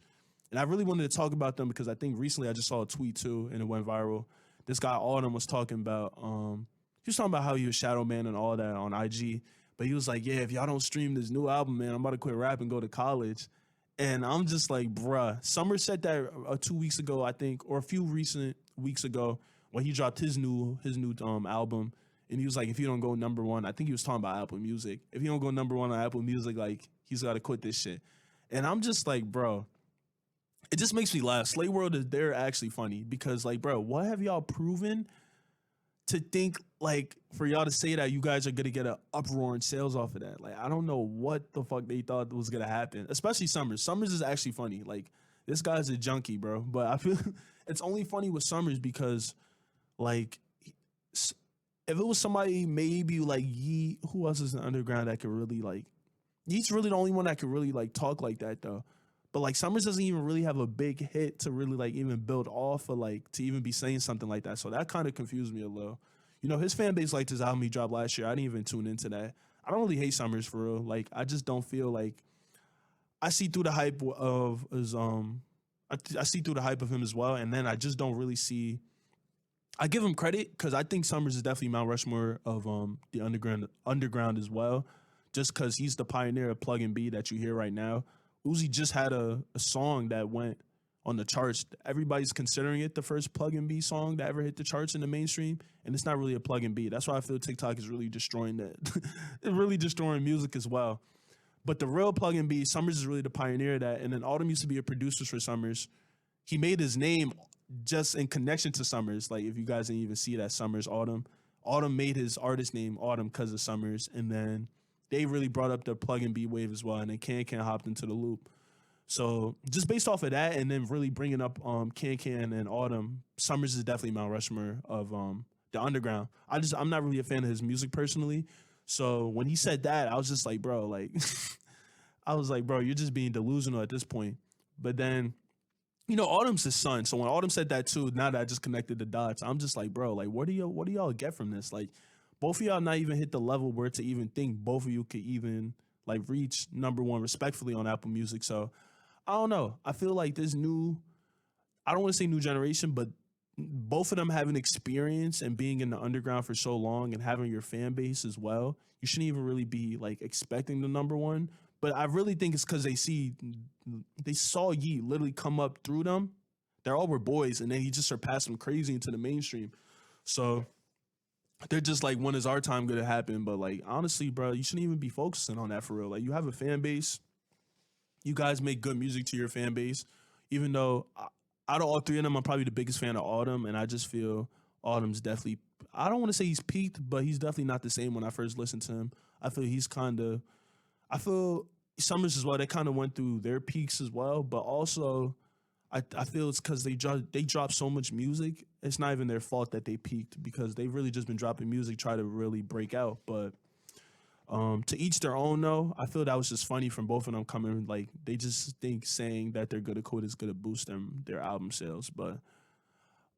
S1: And I really wanted to talk about them because I think recently I just saw a tweet too and it went viral. This guy Autumn was talking about he was talking about how he was Shadow Man and all that on IG. But he was like, yeah, if y'all don't stream this new album, man, I'm about to quit rap and go to college. And I'm just like, bruh. Summer said that 2 weeks ago, I think, or a few recent weeks ago when he dropped his new album. And he was like, if you don't go number one, I think he was talking about Apple Music. If you don't go number one on Apple Music, like he's got to quit this shit. And I'm just like, bro, it just makes me laugh. SlayWorld they're actually funny because like, bro, what have y'all proven to think like for y'all to say that you guys are gonna get an uproar in sales off of that? Like, I don't know what the fuck they thought was gonna happen. Especially Summers. Summers is actually funny. Like, this guy's a junkie, bro. But I feel it's only funny with Summers because like if it was somebody maybe like Yee, who else is in the underground that could really like Yee's really the only one that could really like talk like that though. But like Summers doesn't even really have a big hit to really like even build off of like to even be saying something like that. So that kind of confused me a little. You know, his fan base liked his album he dropped last year. I didn't even tune into that. I don't really hate Summers for real. Like I just don't feel like I see through the hype of his I see through the hype of him as well. And then I just don't really see I give him credit because I think Summers is definitely Mount Rushmore of the underground as well. Just because he's the pioneer of plug and B that you hear right now. Uzi just had a song that went on the charts. Everybody's considering it the first plug and B song that ever hit the charts in the mainstream, and it's not really a plug and B. That's why I feel TikTok is really destroying that. It's really destroying music as well. But the real plug and B, Summers is really the pioneer of that. And then Autumn used to be a producer for Summers. He made his name just in connection to Summers. Like if you guys didn't even see that, Summers, Autumn made his artist name Autumn because of Summers, and then they really brought up the plug and B wave as well, and then Can hopped into the loop. So just based off of that, and then really bringing up Can and Autumn, Summers is definitely Mount Rushmore of the underground. I'm not really a fan of his music personally. So when he said that, I was just like, bro, like I was like, bro, you're just being delusional at this point. But then, you know, Autumn's his son. So when Autumn said that too, now that I just connected the dots, I'm just like, bro, like what do y'all get from this? Like both of y'all not even hit the level where to even think both of you could even like reach number one respectfully on Apple Music. So I don't know. I feel like this I don't want to say new generation, but both of them having experience and being in the underground for so long and having your fan base as well, you shouldn't even really be like expecting the number one. But I really think it's because they saw Yee literally come up through them. They all were boys, and then he just surpassed them crazy into the mainstream. So they're just like, when is our time gonna happen? But like honestly, bro, you shouldn't even be focusing on that for real. Like you have a fan base. You guys make good music to your fan base. Even though out of all three of them, I'm probably the biggest fan of Autumn, and I just feel Autumn's definitely, I don't want to say he's peaked, but he's definitely not the same when I first listened to him. I feel Summers as well. They kind of went through their peaks as well, but also I feel it's because they drop so much music. It's not even their fault that they peaked because they've really just been dropping music, try to really break out. But to each their own, though. I feel that was just funny from both of them coming. Like they just think saying that they're good at code is going to boost their album sales. But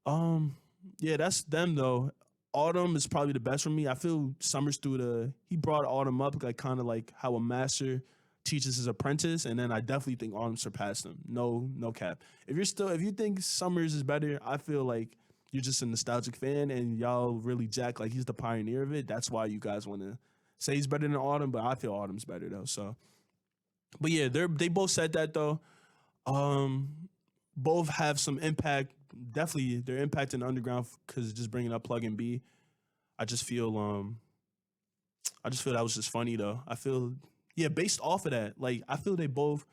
S1: um, yeah, that's them though. Autumn is probably the best for me. I feel Summers he brought Autumn up like kind of like how a master teaches his apprentice, and then I definitely think Autumn surpassed him. No cap. If you think Summers is better, I feel like you're just a nostalgic fan and y'all really jack like he's the pioneer of it. That's why you guys want to say he's better than Autumn, but I feel Autumn's better though. So, but yeah, they both said that though. Both have some impact. Definitely, their impact in the underground because just bringing up Plug and B. I just feel that was just funny though. I feel yeah, based off of that, like I feel they both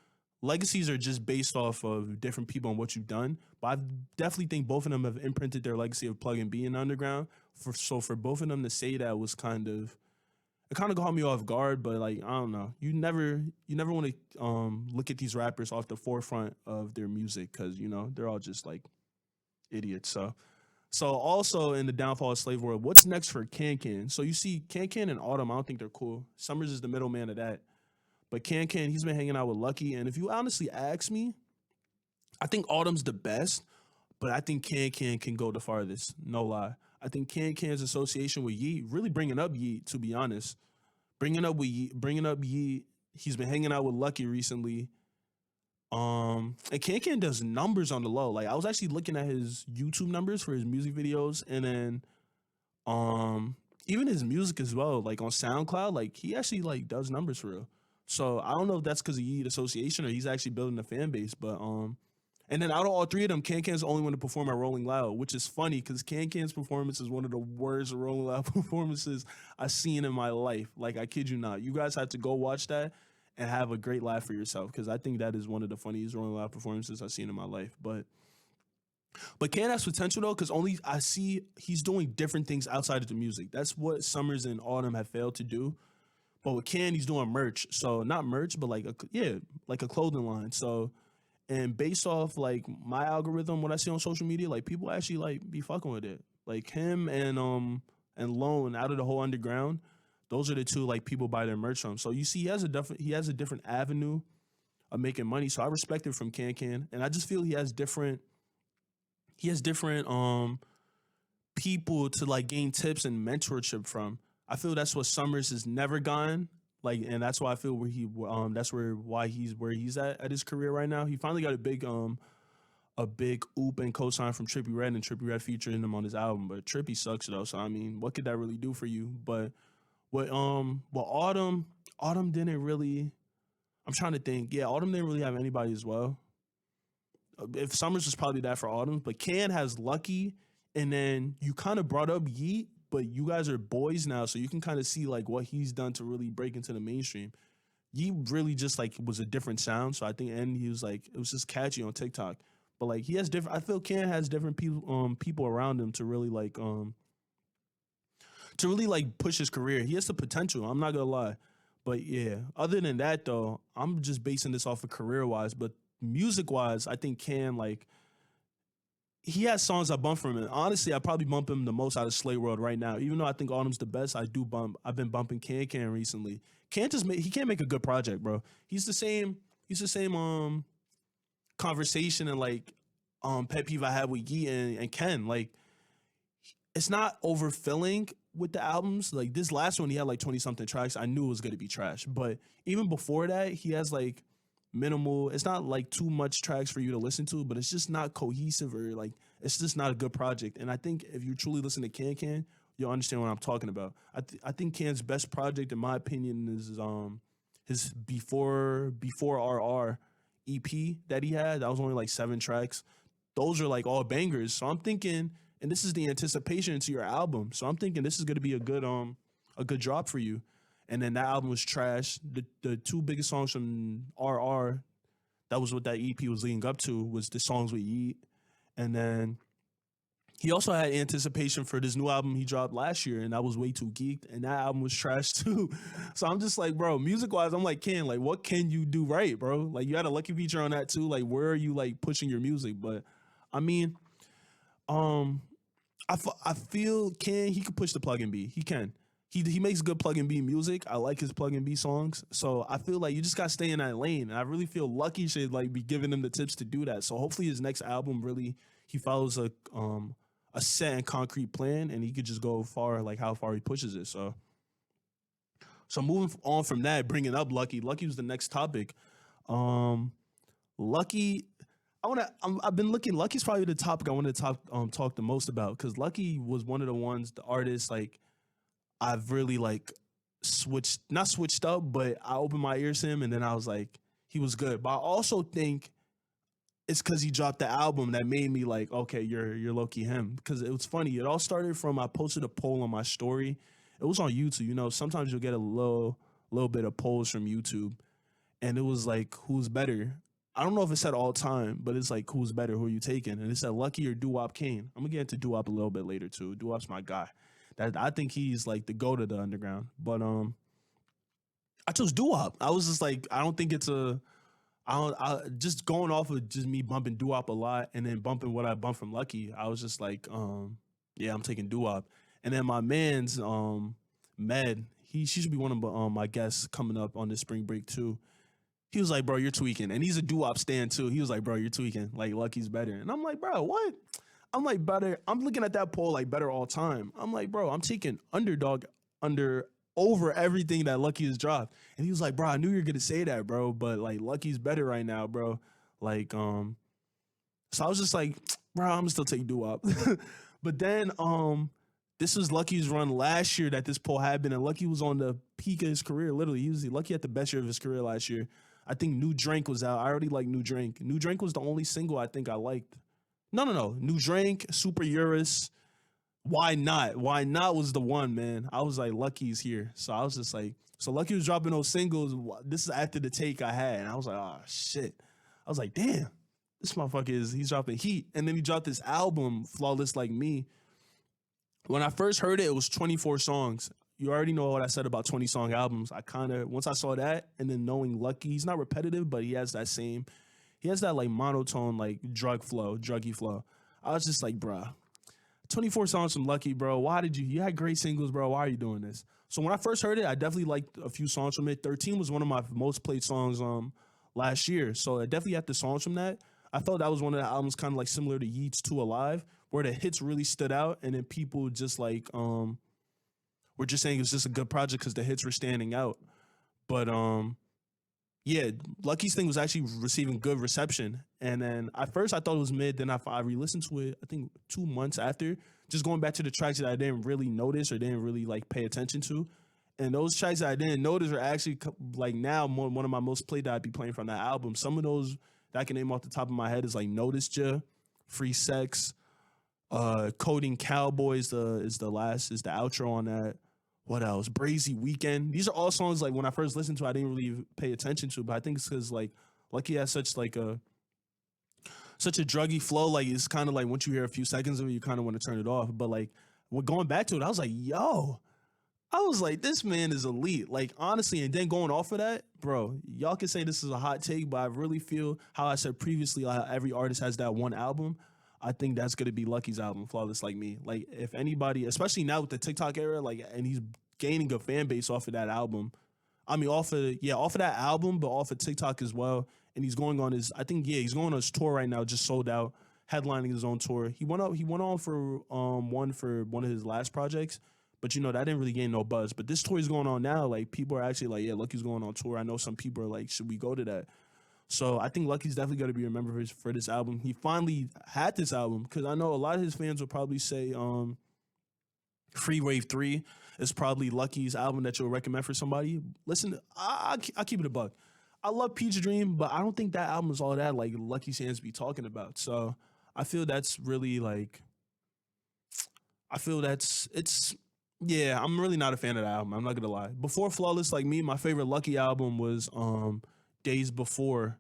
S1: legacies are just based off of different people and what you've done. But I definitely think both of them have imprinted their legacy of Plug and B in the underground. For both of them to say that was it kind of caught me off guard, but like I don't know, you never want to look at these rappers off the forefront of their music because they're all just like idiots. So also in the downfall of SlayWorld, what's next for Can? So you see Can and Autumn, I don't think they're cool. Summers is the middleman of that, but Can he's been hanging out with Lucki, and if you honestly ask me, I think Autumn's the best, but I think can go the farthest. No lie. I think Can's association with Yeet, really bringing up Yeet, to be honest, bringing up Yeet. He's been hanging out with Lucki recently. And Can does numbers on the low. Like I was actually looking at his YouTube numbers for his music videos, and then even his music as well. Like on SoundCloud, like he actually like does numbers for real. So I don't know if that's because of Yeet association or he's actually building a fan base, but and then out of all three of them, Can's the only one to perform at Rolling Loud, which is funny because Can's performance is one of the worst Rolling Loud performances I've seen in my life. Like, I kid you not. You guys have to go watch that and have a great laugh for yourself because I think that is one of the funniest Rolling Loud performances I've seen in my life. But Can has potential, though, because only I see he's doing different things outside of the music. That's what Summers and Autumn have failed to do. But with Can, he's doing merch. So, not merch, but like a clothing line. So... And based off like my algorithm, what I see on social media, like people actually like be fucking with it. Like him and Lone out of the whole underground, those are the two like people buy their merch from. So you see, he has a different avenue of making money. So I respect it from Can, and I just feel he has different people to like gain tips and mentorship from. I feel that's what Summers has never gotten. Like, and that's why I feel why he's where he's at his career right now. He finally got a big oop and cosign from Trippie Redd, and Trippie Redd featuring him on his album. But Trippie sucks though, so I mean, what could that really do for you? But Autumn didn't really. I'm trying to think. Yeah, Autumn didn't really have anybody as well. If Summers was probably that for Autumn, but Can has Lucki, and then you kind of brought up Yeet. But you guys are boys now, so you can kind of see like what he's done to really break into the mainstream. He really just like was a different sound, so I think, and he was like it was just catchy on TikTok. But like he has different. I feel Can has different people around him to really like push his career. He has the potential. I'm not gonna lie, but yeah. Other than that though, I'm just basing this off of career wise, but music wise, I think Can like. He has songs I bump from him. Honestly, I probably bump him the most out of SlayWorld right now. Even though I think Autumn's the best, I do bump. I've been bumping Can recently. He can't make a good project, bro. He's the same conversation and like pet peeve I had with Yee and Ken. Like it's not overfilling with the albums. Like this last one, he had like 20 something tracks. I knew it was gonna be trash. But even before that, he has like minimal. It's not like too much tracks for you to listen to, but it's just not cohesive or like it's just not a good project. And I think if you truly listen to Can, you'll understand what I'm talking about. I think Can's best project, in my opinion, is his before RR EP that he had. That was only like 7 tracks. Those are like all bangers. So I'm thinking, and this is the anticipation to your album. So I'm thinking this is gonna be a good drop for you. And then that album was trash. The 2 biggest songs from RR, that was what that EP was leading up to, was the songs with Yeet. And then He also had anticipation for this new album he dropped last year, and I was way too geeked, and that album was trash too. So I'm just like, bro, music wise, I'm like, Ken, like, what can you do right, bro? Like, you had a Lucky feature on that too. Like, where are you like pushing your music? But I mean, um, I feel Ken, he could push the plug and B. He can. He makes good plug and B music. I like his plug and B songs. So I feel like you just gotta stay in that lane. And I really feel Lucky should like be giving him the tips to do that. So hopefully his next album really he follows a set and concrete plan, and he could just go far, like how far he pushes it. So moving on from that, bringing up Lucky. Lucky was the next topic. Um, Lucky, I've been looking. Lucky's probably the topic I want to talk the most about because Lucky was one of the ones, the artists like I've really like not switched up, but I opened my ears to him, and then I was like, he was good. But I also think it's because he dropped the album that made me like, okay, you're low key him. Because it was funny. It all started from I posted a poll on my story. It was on YouTube. You know, sometimes you'll get a little bit of polls from YouTube, and it was like, who's better? I don't know if it said all time, but it's like, who's better? Who are you taking? And it said Lucky or Doo-Wop Kane. I'm gonna get into Doo-Wop a little bit later too. Doo-Wop's my guy. That I think he's like the goat of the underground. But I chose Doo-Wop. I was just like, I don't think it's a I just going off of just me bumping Doo-Wop a lot and then bumping what I bumped from Lucky. I was just like, yeah, I'm taking Doo-Wop. And then my man's Med, she should be one of my guests coming up on this spring break too. He was like, bro, you're tweaking. And he's a Doo-Wop stan too. He was like, bro, you're tweaking. Like Lucky's better. And I'm like, bro, what? I'm like, better. I'm looking at that poll like better all time. I'm like, bro, I'm taking Underdog over everything that Lucky has dropped. And he was like, bro, I knew you were gonna say that, bro, but like Lucky's better right now, bro. Like, so I was just like, bro, I'm gonna still take Doo-Wop. But then this was Lucky's run last year that this poll had been, and Lucky was on the peak of his career. Literally, he was Lucky at the best year of his career last year. I think New Drink was out. I already like New Drink. New Drink was the only single I think I liked. No. New Drink, Super Urus. Why not? Why not was the one, man. I was like, Lucky's here. So I was just like, so Lucky was dropping those singles. This is after the take I had. And I was like, oh, shit. I was like, damn, this motherfucker he's dropping heat. And then he dropped this album, Flawless Like Me. When I first heard it, it was 24 songs. You already know what I said about 20-song albums. I kind of, once I saw that, and then knowing Lucky, he's not repetitive, but he has that like monotone, like druggy flow. I was just like, bruh, 24 songs from Lucky, bro. Why did you had great singles, bro. Why are you doing this? So when I first heard it, I definitely liked a few songs from it. 13 was one of my most played songs last year. So I definitely had the songs from that. I felt that was one of the albums kind of like similar to Yeats 2 Alive, where the hits really stood out, and then people just like were just saying it was just a good project because the hits were standing out. But yeah, Lucky's thing was actually receiving good reception. And then at first I thought it was mid. Then I re-listened to it, I think 2 months after, just going back to the tracks that I didn't really notice or didn't really like pay attention to. And those tracks that I didn't notice are actually like now one of my most played that I'd be playing from that album. Some of those that I can name off the top of my head is like Noticed Ya, Free Sex, Coding Cowboys is the outro on that. What else? Brazy Weekend. These are all songs like when I first listened to, I didn't really pay attention to, but I think it's because like Lucky has such a druggy flow. Like it's kind of like once you hear a few seconds of it, you kind of want to turn it off. But like going back to it, I was like, yo, I was like, this man is elite. Like honestly, and then going off of that, bro, y'all can say this is a hot take, but I really feel how I said previously, every artist has that one album. I think that's gonna be Lucky's album, Flawless Like Me. Like if anybody, especially now with the TikTok era, like, and he's gaining a fan base off of that album. I mean, off of that album, but off of TikTok as well. And he's going on he's going on his tour right now, just sold out, headlining his own tour. He went on for one of his last projects, but you know that didn't really gain no buzz. But this tour is going on now. Like people are actually like, yeah, Lucky's going on tour. I know some people are like, should we go to that? So I think Lucky's definitely going to be remembered for this album. He finally had this album because I know a lot of his fans will probably say Free Wave 3 is probably Lucky's album that you'll recommend for somebody. Listen, I keep it a buck. I love Peach Dream, but I don't think that album is all that like Lucky fans be talking about. So I feel that's really like, yeah, I'm really not a fan of that album. I'm not going to lie. Before Flawless Like Me, my favorite Lucky album was Days Before,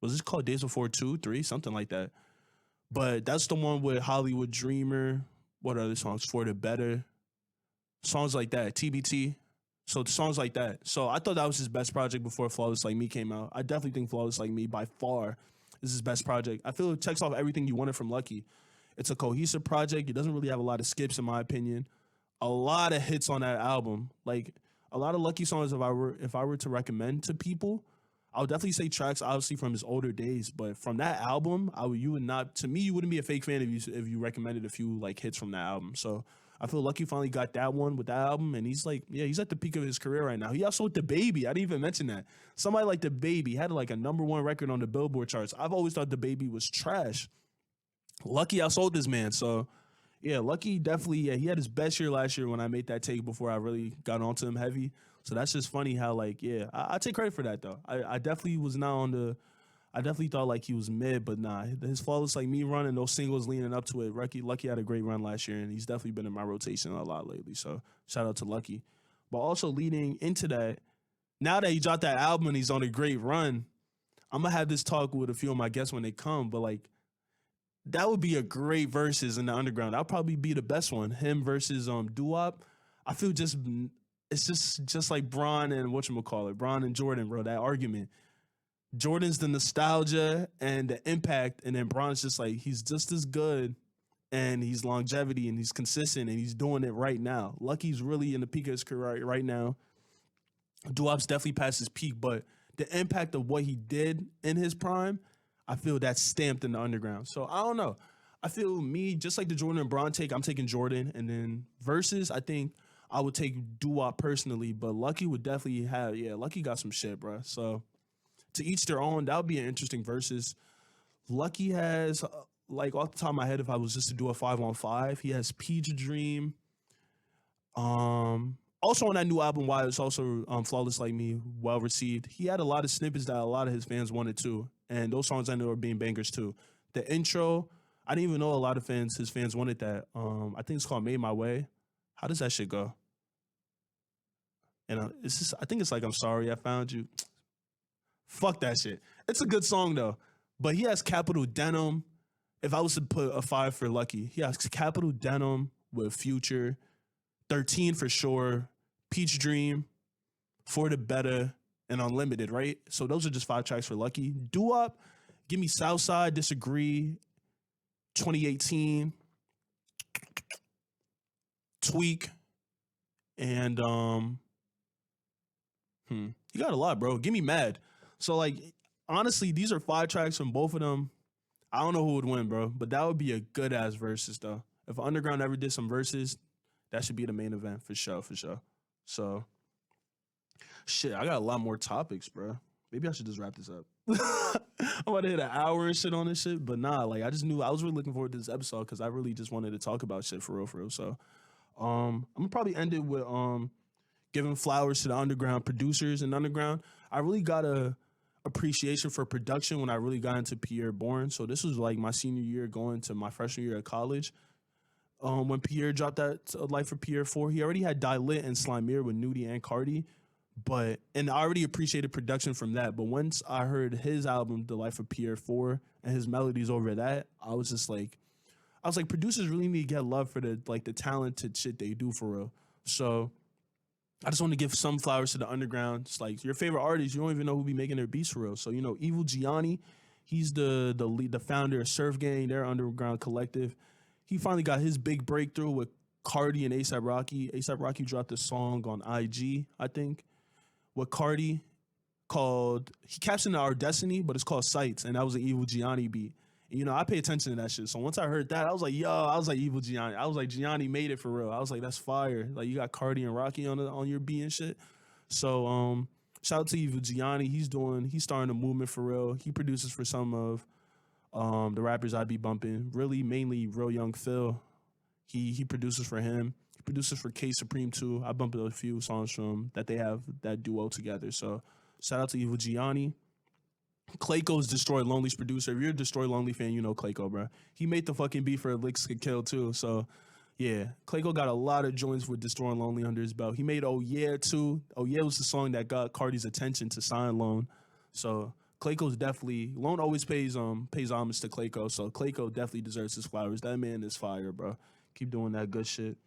S1: was this called Days Before 2, 3, something like that. But that's the one with Hollywood Dreamer. What other songs? For the Better. Songs like that. TBT. So songs like that. So I thought that was his best project before Flawless Like Me came out. I definitely think Flawless Like Me by far is his best project. I feel it checks off everything you wanted from Lucki. It's a cohesive project. It doesn't really have a lot of skips in my opinion. A lot of hits on that album. Like a lot of Lucki songs if I were to recommend to people, I would definitely say tracks obviously from his older days, but from that album, you would not, to me, you wouldn't be a fake fan if you recommended a few like hits from that album. So I feel Lucki finally got that one with that album, and he's like, yeah, he's at the peak of his career right now. He also with the Baby. I didn't even mention that. Somebody like the Baby had like a #1 record on the Billboard charts. I've always thought the Baby was trash. Lucki outsold this man. So yeah, Lucki definitely. Yeah, he had his best year last year when I made that take before I really got onto him heavy. So that's just funny how like yeah, I take credit for that though. I definitely was not on the. I definitely thought like he was mid, but nah, his Flawless Like Me run and those singles leaning up to it. Lucki had a great run last year, and he's definitely been in my rotation a lot lately. So shout out to Lucki. But also leading into that, now that he dropped that album and he's on a great run, I'm gonna have this talk with a few of my guests when they come. But like that would be a great versus in the underground. That'll probably be the best one. Him versus Doo-Wop. I feel it's just like Bron and whatchamacallit, Bron and Jordan, bro. That argument. Jordan's the nostalgia and the impact, and then Bron's just like he's just as good, and he's longevity and he's consistent and he's doing it right now. Lucki's really in the peak of his career right now. Doo-Wop's definitely past his peak, but the impact of what he did in his prime, I feel that's stamped in the underground. So I don't know. I feel me just like the Jordan and Bron take. I'm taking Jordan, and then versus I think I would take Doo-Wop personally, but Lucki would definitely have Lucki got some shit, bro. So. To each their own, that would be an interesting versus. Lucki has, like off the top of my head, if I was just to do a 5-on-5, he has Peach Dream. Also on that new album, while it's also Flawless Like Me, well received. He had a lot of snippets that a lot of his fans wanted too, and those songs I know are being bangers too. The intro, I didn't even know a lot of his fans wanted that. I think it's called Made My Way. How does that shit go? And I think it's like I'm Sorry I Found You. Fuck that shit. It's a good song though. But he has Capital Denim. If I was to put a 5 for Lucki, he has Capital Denim with Future, 13 for sure, Peach Dream, For the Better, and Unlimited, right? So those are just 5 tracks for Lucki. Doo-Wop, give me Southside, Disagree, 2018, Tweak, and you got a lot, bro. Give me Mad. So, like, honestly, these are 5 tracks from both of them. I don't know who would win, bro, but that would be a good-ass versus, though. If Underground ever did some verses, that should be the main event for sure. So, shit, I got a lot more topics, bro. Maybe I should just wrap this up. I'm about to hit an hour and shit on this shit, but nah, like, I just knew I was really looking forward to this episode because I really just wanted to talk about shit for real. So, I'm going to probably end it with giving flowers to the underground producers and underground. I really got a appreciation for production when I really got into Pierre Bourne. So this was like my senior year going to my freshman year at college. When Pierre dropped that Life for Pierre 4, he already had Die Lit and Slimeer with Nudie and Cardi. And I already appreciated production from that. But once I heard his album, The Life of Pierre 4, and his melodies over that, I was like, producers really need to get love for the talented shit they do for real. So I just want to give some flowers to the underground. It's like your favorite artists, you don't even know who be making their beats for real. So, Evil Gianni, he's the founder of Surf Gang, their underground collective. He finally got his big breakthrough with Cardi and A$AP Rocky. A$AP Rocky dropped a song on IG, I think, with Cardi called, he captioned Our Destiny, but it's called Sights, and that was an Evil Gianni beat. And, I pay attention to that shit. So once I heard that, I was like, Evil Gianni. I was like, Gianni made it for real. I was like, that's fire. Like, you got Cardi and Rocky on your beat and shit. So shout out to Evil Gianni. He's starting a movement for real. He produces for some of the rappers I be bumping. Really, mainly Real Young Phil. He produces for him. He produces for K Supreme too. I bumped a few songs from that they have that duo together. So shout out to Evil Gianni. Clayco's Destroy Lonely's producer. If you're a Destroy Lonely fan, you know Clayco, bro. He made the fucking beat for Licks Could Kill too. So yeah, Clayco got a lot of joints with Destroy Lonely under his belt. He made Oh Yeah too. Oh Yeah was the song that got Cardi's attention to Sign Loan. So Clayco's definitely Lone always pays homage to Clayco, so Clayco definitely deserves his flowers. That man is fire, bro. Keep doing that good shit.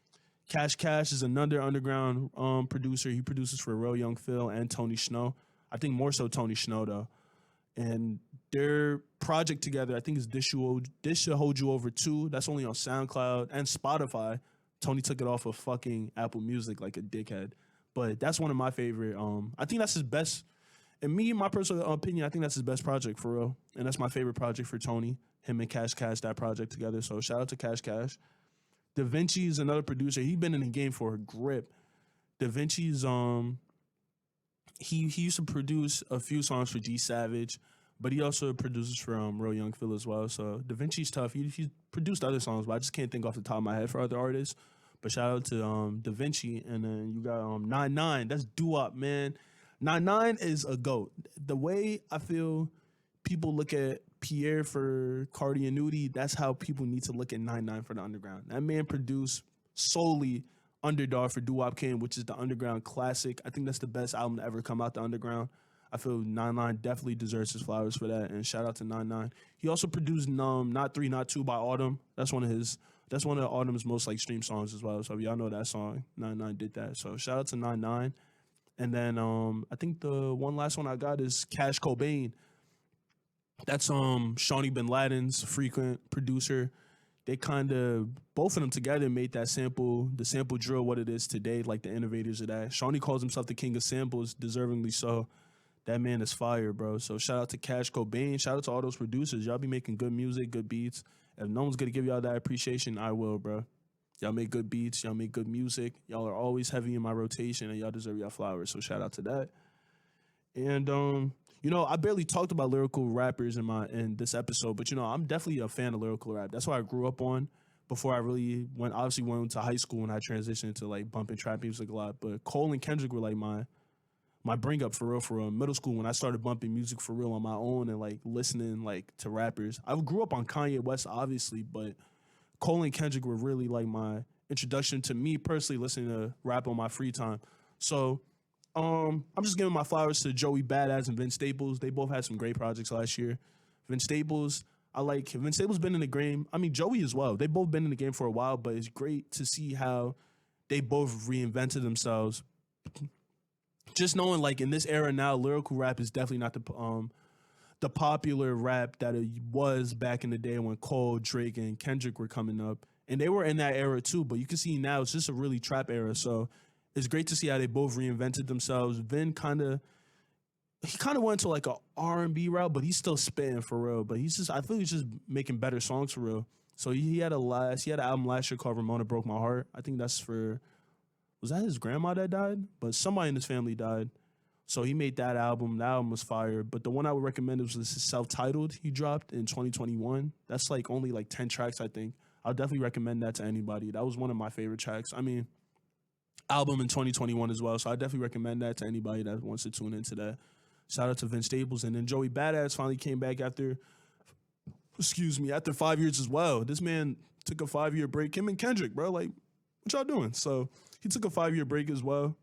S1: Cash Cash is another underground producer. He produces for Real Young Phil and Tony Snow. I think more so Tony Snow though. And their project together, I think is This Should Hold You Over Too. That's only on SoundCloud and Spotify. Tony took it off of fucking Apple Music like a dickhead. But that's one of my favorite. I think that's his best. And me, my personal opinion, I think that's his best project for real. And that's my favorite project for Tony. Him and Cash Cash, that project together. So shout out to Cash Cash. Da Vinci is another producer. He's been in the game for a grip. Da Vinci's he used to produce a few songs for G Savage, but he also produces for Real Young Phil as well. So Da Vinci's tough. He's produced other songs, but I just can't think off the top of my head for other artists. But shout out to Da Vinci, and then you got 9-9. That's doo-wop, man. 9-9 is a GOAT. The way I feel people look at Pierre for Cardi and Nudie, that's how people need to look at 9-9 for the underground. That man produced solely Underdog for Doo-Wop King, which is the underground classic. I think that's the best album to ever come out the underground. I feel 9-9 definitely deserves his flowers for that, and shout out to 9-9. He also produced Not 3, Not 2 by Autumn. That's one of Autumn's most like streamed songs as well. So if y'all know that song, 9-9 did that. So shout out to 9-9. And then I think the one last one I got is Cash Cobain. That's Shawnee Bin Laden's frequent producer. They kind of, both of them together made the sample drill what it is today, like the innovators of that. Shawnee calls himself the king of samples, deservingly so. That man is fire, bro. So shout out to Cash Cobain. Shout out to all those producers. Y'all be making good music, good beats. If no one's going to give y'all that appreciation, I will, bro. Y'all make good beats. Y'all make good music. Y'all are always heavy in my rotation, and y'all deserve y'all flowers. So shout out to that. And, I barely talked about lyrical rappers in this episode, but, I'm definitely a fan of lyrical rap. That's what I grew up on before I really went to high school and I transitioned to, like, bumping trap music a lot. But Cole and Kendrick were, like, my bring up for real. Middle school when I started bumping music for real on my own and, like, listening, like, to rappers. I grew up on Kanye West, obviously, but Cole and Kendrick were really like my introduction to me personally listening to rap on my free time. So I'm just giving my flowers to Joey Badass and Vince Staples. They both had some great projects last year. Vince Staples been in the game. I mean, Joey as well. They both been in the game for a while, but it's great to see how they both reinvented themselves. Just knowing like in this era now, lyrical rap is definitely not the popular rap that it was back in the day when Cole, Drake, and Kendrick were coming up. And they were in that era too, but you can see now it's just a really trap era. So it's great to see how they both reinvented themselves. Vin kind of went to like a R&B route, but he's still spitting for real. But I feel he's just making better songs for real. So he had an album last year called Ramona Broke My Heart. I think that's was that his grandma that died? But somebody in his family died. So he made that album. That album was fire. But the one I would recommend was his self-titled he dropped in 2021. That's like only like 10 tracks, I think. I'll definitely recommend that to anybody. That was one of my favorite tracks. I mean, album in 2021 as well. So I definitely recommend that to anybody that wants to tune into that. Shout out to Vince Staples. And then Joey Badass finally came back after 5 years as well. This man took a 5-year break. Him and Kendrick, bro. Like, what y'all doing? So he took a 5-year break as well.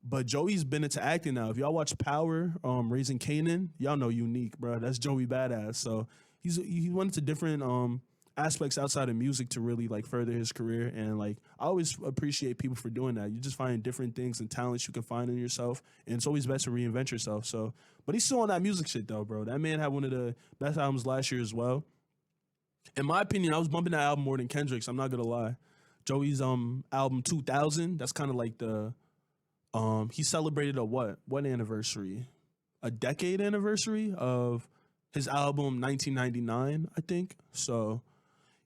S1: But Joey's been into acting now. If y'all watch Power, Raising Kanan, y'all know Unique, bro. That's Joey Badass. So he went into different aspects outside of music to really like further his career. And like I always appreciate people for doing that. You just find different things and talents you can find in yourself. And it's always best to reinvent yourself. So, but he's still on that music shit though, bro. That man had one of the best albums last year as well. In my opinion, I was bumping that album more than Kendrick's. I'm not gonna lie. Joey's album 2000. That's kind of like the he celebrated a what anniversary? A decade anniversary of his album 1999, I think. So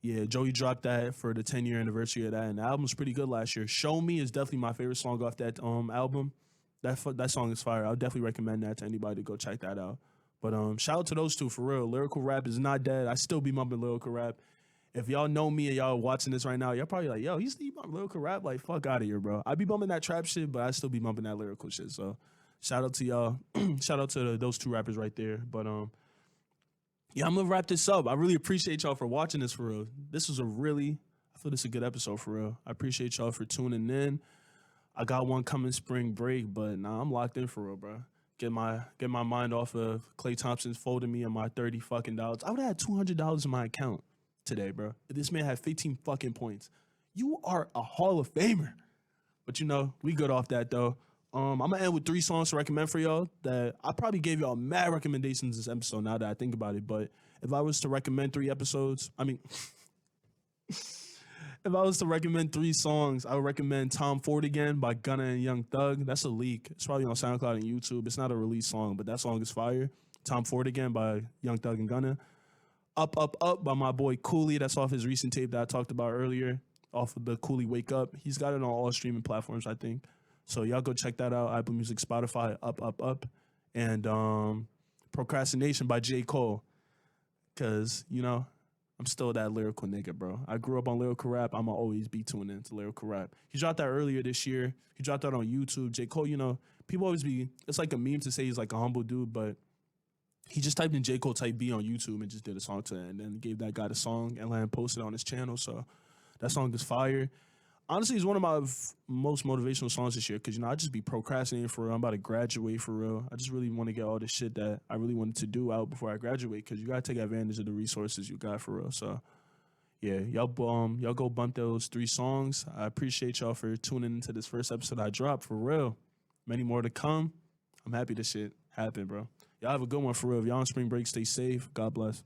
S1: yeah, Joey dropped that for the 10-year anniversary of that, and the album's pretty good last year. Show Me is definitely my favorite song off that album. That song is fire. I'll definitely recommend that to anybody to go check that out. But shout out to those two for real. Lyrical rap is not dead. I still be bumping lyrical rap. If y'all know me and y'all watching this right now, y'all probably like, yo, he's bumping lyrical rap? Like, fuck out of here, bro. I be bumping that trap shit, but I still be bumping that lyrical shit. So shout out to y'all. Shout out to those two rappers right there. But yeah, I'm gonna wrap this up. I really appreciate y'all for watching this for real. I feel this is a good episode for real. I appreciate y'all for tuning in. I got one coming spring break, but nah, I'm locked in for real, bro. get my mind off of Klay Thompson's folding me and my $30 fucking dollars. I would have had $200 in my account today, bro. If this man had 15 fucking points. You are a Hall of Famer. But you know, we good off that though. I'm gonna end with 3 songs to recommend for y'all that I probably gave y'all mad recommendations this episode now that I think about it. But if I was to recommend 3 episodes, if I was to recommend 3 songs, I would recommend Tom Ford Again by Gunna and Young Thug. That's a leak. It's probably on SoundCloud and YouTube. It's not a release song, but that song is fire. Tom Ford Again by Young Thug and Gunna. Up, Up, Up by my boy Cooly. That's off his recent tape that I talked about earlier, off of the Cooly Wake Up. He's got it on all streaming platforms, I think. So y'all go check that out. Apple Music, Spotify, Up, Up, Up. And Procrastination by J.Cole. Because, you know, I'm still that lyrical nigga, bro. I grew up on lyrical rap. I'ma always be tuning into lyrical rap. He dropped that earlier this year. He dropped that on YouTube. J. Cole, you know, people always be, it's like a meme to say he's like a humble dude, but he just typed in J. Cole type B on YouTube and just did a song to it and then gave that guy the song and let him post it on his channel. So that song is fire. Honestly, it's one of my most motivational songs this year because, you know, I just be procrastinating for real. I'm about to graduate for real. I just really want to get all this shit that I really wanted to do out before I graduate because you got to take advantage of the resources you got for real. So, yeah, y'all go bump those 3 songs. I appreciate y'all for tuning into this first episode I dropped for real. Many more to come. I'm happy this shit happened, bro. Y'all have a good one for real. If y'all on spring break, stay safe. God bless.